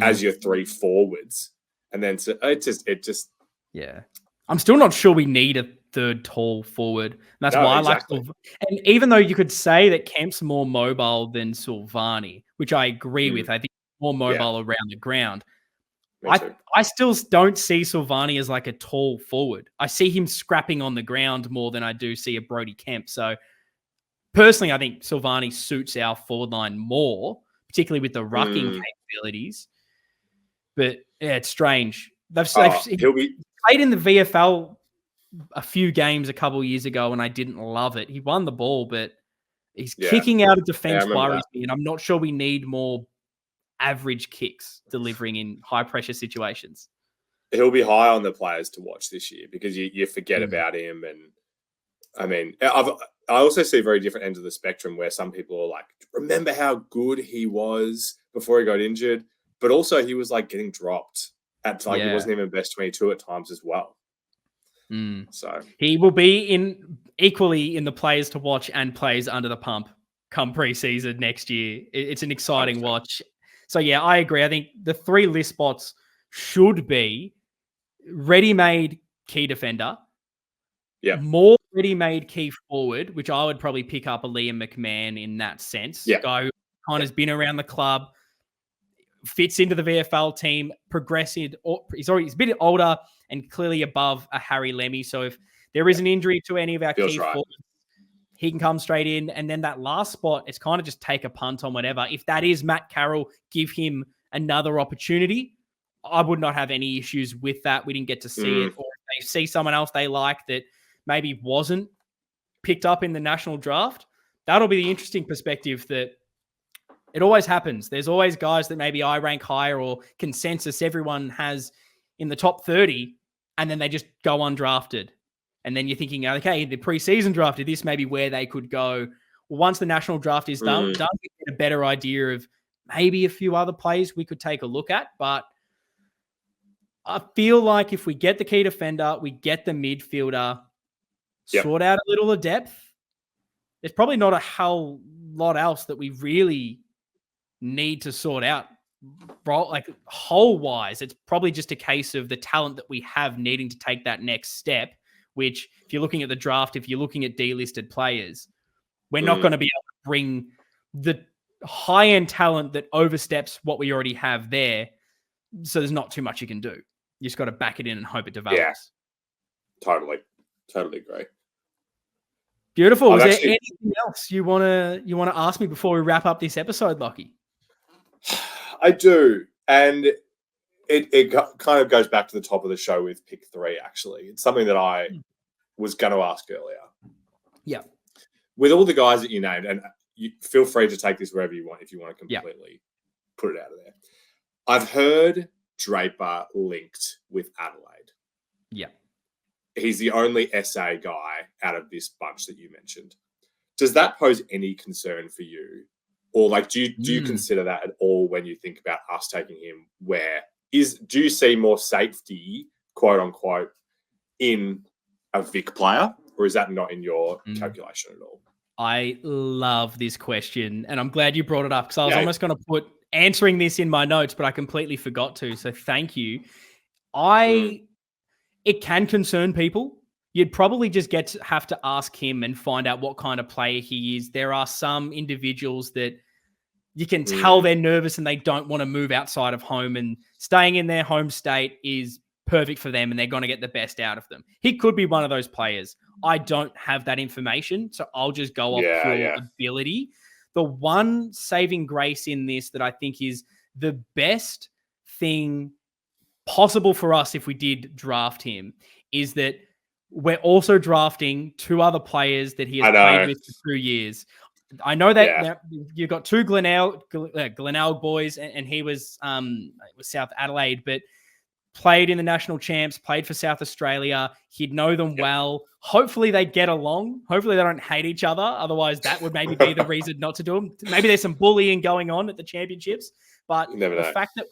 as your three forwards? And then it just. Yeah. I'm still not sure we need a third tall forward. And that's why I like Silvani. And even though you could say that Kemp's more mobile than Silvani, which I agree with, I think he's more mobile around the ground. I still don't see Silvani as like a tall forward. I see him scrapping on the ground more than I do see a Brody Kemp. So personally, I think Silvani suits our forward line more, particularly with the rucking capabilities. But yeah, it's strange. He'll be played in the VFL a few games a couple of years ago, and I didn't love it. He won the ball, but he's kicking out of defense worries me, and I'm not sure we need more average kicks delivering in high-pressure situations. He'll be high on the players to watch this year because you forget about him. And I mean, I also see very different ends of the spectrum where some people are like, remember how good he was before he got injured? But also he was like getting dropped at he wasn't even best 22 at times as well. So he will be equally in the players to watch and players under the pump come preseason next year. It's an exciting watch. So yeah, I agree. I think the three list spots should be ready-made key defender, more ready-made key forward, which I would probably pick up a Liam McMahon in that sense. Guy who kind of has been around the club, fits into the VFL team, progressive. He's a bit older and clearly above a Harry Lemmy. So if there is an injury to any of our key forwards, he can come straight in. And then that last spot, it's kind of just take a punt on whatever. If that is Matt Carroll, give him another opportunity. I would not have any issues with that. We didn't get to see it. Or if they see someone else they like that maybe wasn't picked up in the national draft. That'll be the interesting perspective that it always happens. There's always guys that maybe I rank higher or consensus everyone has in the top 30, and then they just go undrafted. And then you're thinking, okay, the preseason drafted, this may be where they could go. Well, once the national draft is done, we get a better idea of maybe a few other plays we could take a look at. But I feel like if we get the key defender, we get the midfielder, sort out a little of depth, there's probably not a whole lot else that we really need to sort out. Like whole-wise, it's probably just a case of the talent that we have needing to take that next step, which if you're looking at the draft, if you're looking at delisted players, we're not going to be able to bring the high-end talent that oversteps what we already have there. So there's not too much you can do. You just got to back it in and hope it develops. Yeah, totally agree. Beautiful. Is there anything else you want to ask me before we wrap up this episode, Lachie? I do, and it kind of goes back to the top of the show with pick 3. Actually, it's something that I was going to ask earlier. Yeah, with all the guys that you named, and you feel free to take this wherever you want if you want to completely put it out of there. I've heard Draper linked with Adelaide. Yeah. He's the only SA guy out of this bunch that you mentioned. Does that pose any concern for you? Or like, do you consider that at all when you think about us taking him? Do you see more safety, quote unquote, in a Vic player? Or is that not in your calculation at all? I love this question. And I'm glad you brought it up because I was almost going to put answering this in my notes, but I completely forgot to. So thank you. It can concern people. You'd probably just have to ask him and find out what kind of player he is. There are some individuals that you can tell they're nervous and they don't want to move outside of home, and staying in their home state is perfect for them and they're going to get the best out of them. He could be one of those players. I don't have that information, so I'll just go off pure ability. The one saving grace in this that I think is the best thing possible for us if we did draft him is that we're also drafting 2 other players that he has played with for 2 years. I know that you've got 2 Glenelg boys, and he was South Adelaide, but played in the national champs, played for South Australia. He'd know them well. Hopefully they get along. Hopefully they don't hate each other. Otherwise, that would maybe be the reason not to do them. Maybe there's some bullying going on at the championships. But the fact that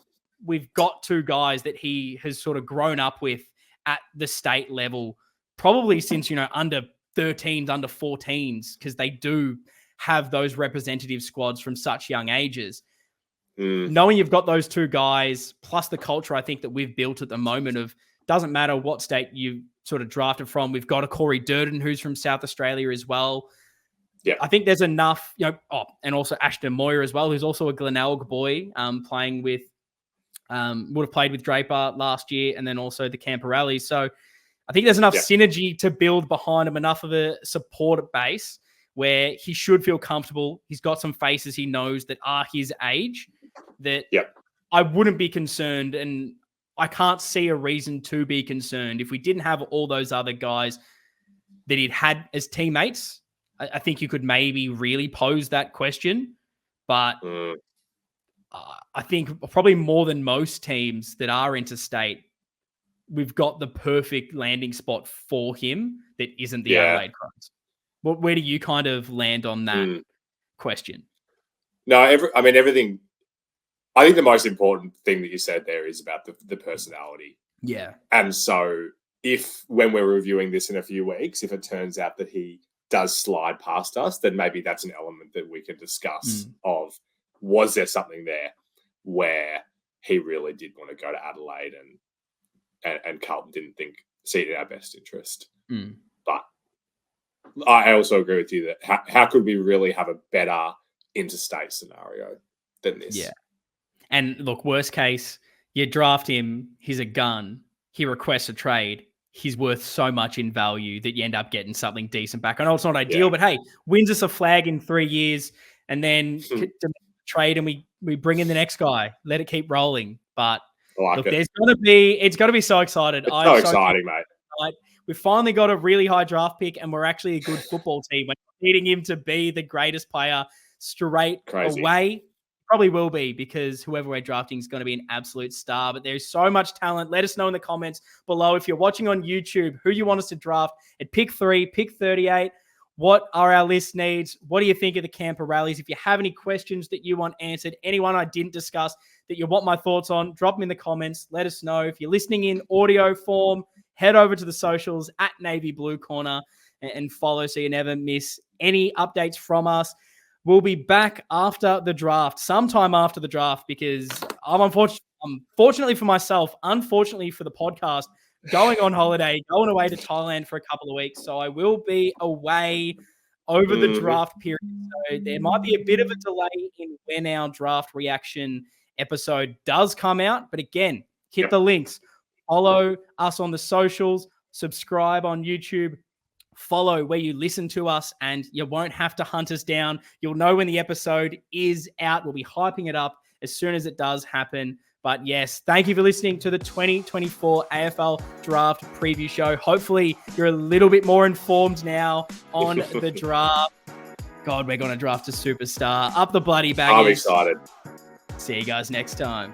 we've got 2 guys that he has sort of grown up with at the state level, probably since, under 13s, under 14s, because they do have those representative squads from such young ages. Knowing you've got those 2 guys, plus the culture I think that we've built at the moment of doesn't matter what state you sort of drafted from. We've got a Corey Durden who's from South Australia as well. Yeah, I think there's enough, and also Ashton Moyer as well, who's also a Glenelg boy, playing with, would have played with Draper last year, and then also the Camporeale. So I think there's enough synergy to build behind him, enough of a support base where he should feel comfortable. He's got some faces he knows that are his age that I wouldn't be concerned, and I can't see a reason to be concerned. If we didn't have all those other guys that he'd had as teammates, I think you could maybe really pose that question. But I think probably more than most teams that are interstate, we've got the perfect landing spot for him that isn't the Adelaide Crows. Where do you kind of land on that question? No, everything. I think the most important thing that you said there is about the personality. Yeah. And so when we're reviewing this in a few weeks, if it turns out that he does slide past us, then maybe that's an element that we can discuss of, was there something there where he really did want to go to Adelaide and Carlton didn't see it in our best interest. But I also agree with you that how could we really have a better interstate scenario than this? Yeah. And look, worst case, you draft him, he's a gun, he requests a trade, he's worth so much in value that you end up getting something decent back. I know it's not ideal, but hey, wins us a flag in 3 years and then trade and we bring in the next guy. Let it keep rolling. But look, it's going to be so excited. It's so exciting, mate. right. We've finally got a really high draft pick, and we're actually a good football team. We're needing him to be the greatest player straight away. Probably will be, because whoever we're drafting is going to be an absolute star. But there's so much talent. Let us know in the comments below, if you're watching on YouTube, who you want us to draft at pick 3, pick 38. What are our list needs? What do you think of the Camporeales? If you have any questions that you want answered, anyone I didn't discuss that you want my thoughts on, drop them in the comments. Let us know. If you're listening in audio form, head over to the socials at Navy Blue Corner and follow so you never miss any updates from us. We'll be back after the draft, sometime after the draft, because unfortunately for myself, unfortunately for the podcast, going on holiday, going away to Thailand for a couple of weeks. So I will be away over the draft period. So there might be a bit of a delay in when our draft reaction episode does come out. But again, hit the links, follow us on the socials, subscribe on YouTube, follow where you listen to us, and you won't have to hunt us down. You'll know when the episode is out. We'll be hyping it up as soon as it does happen. But yes, thank you for listening to the 2024 AFL Draft Preview Show. Hopefully you're a little bit more informed now on the draft. God, we're going to draft a superstar. Up the bloody baggers. I'm excited. See you guys next time.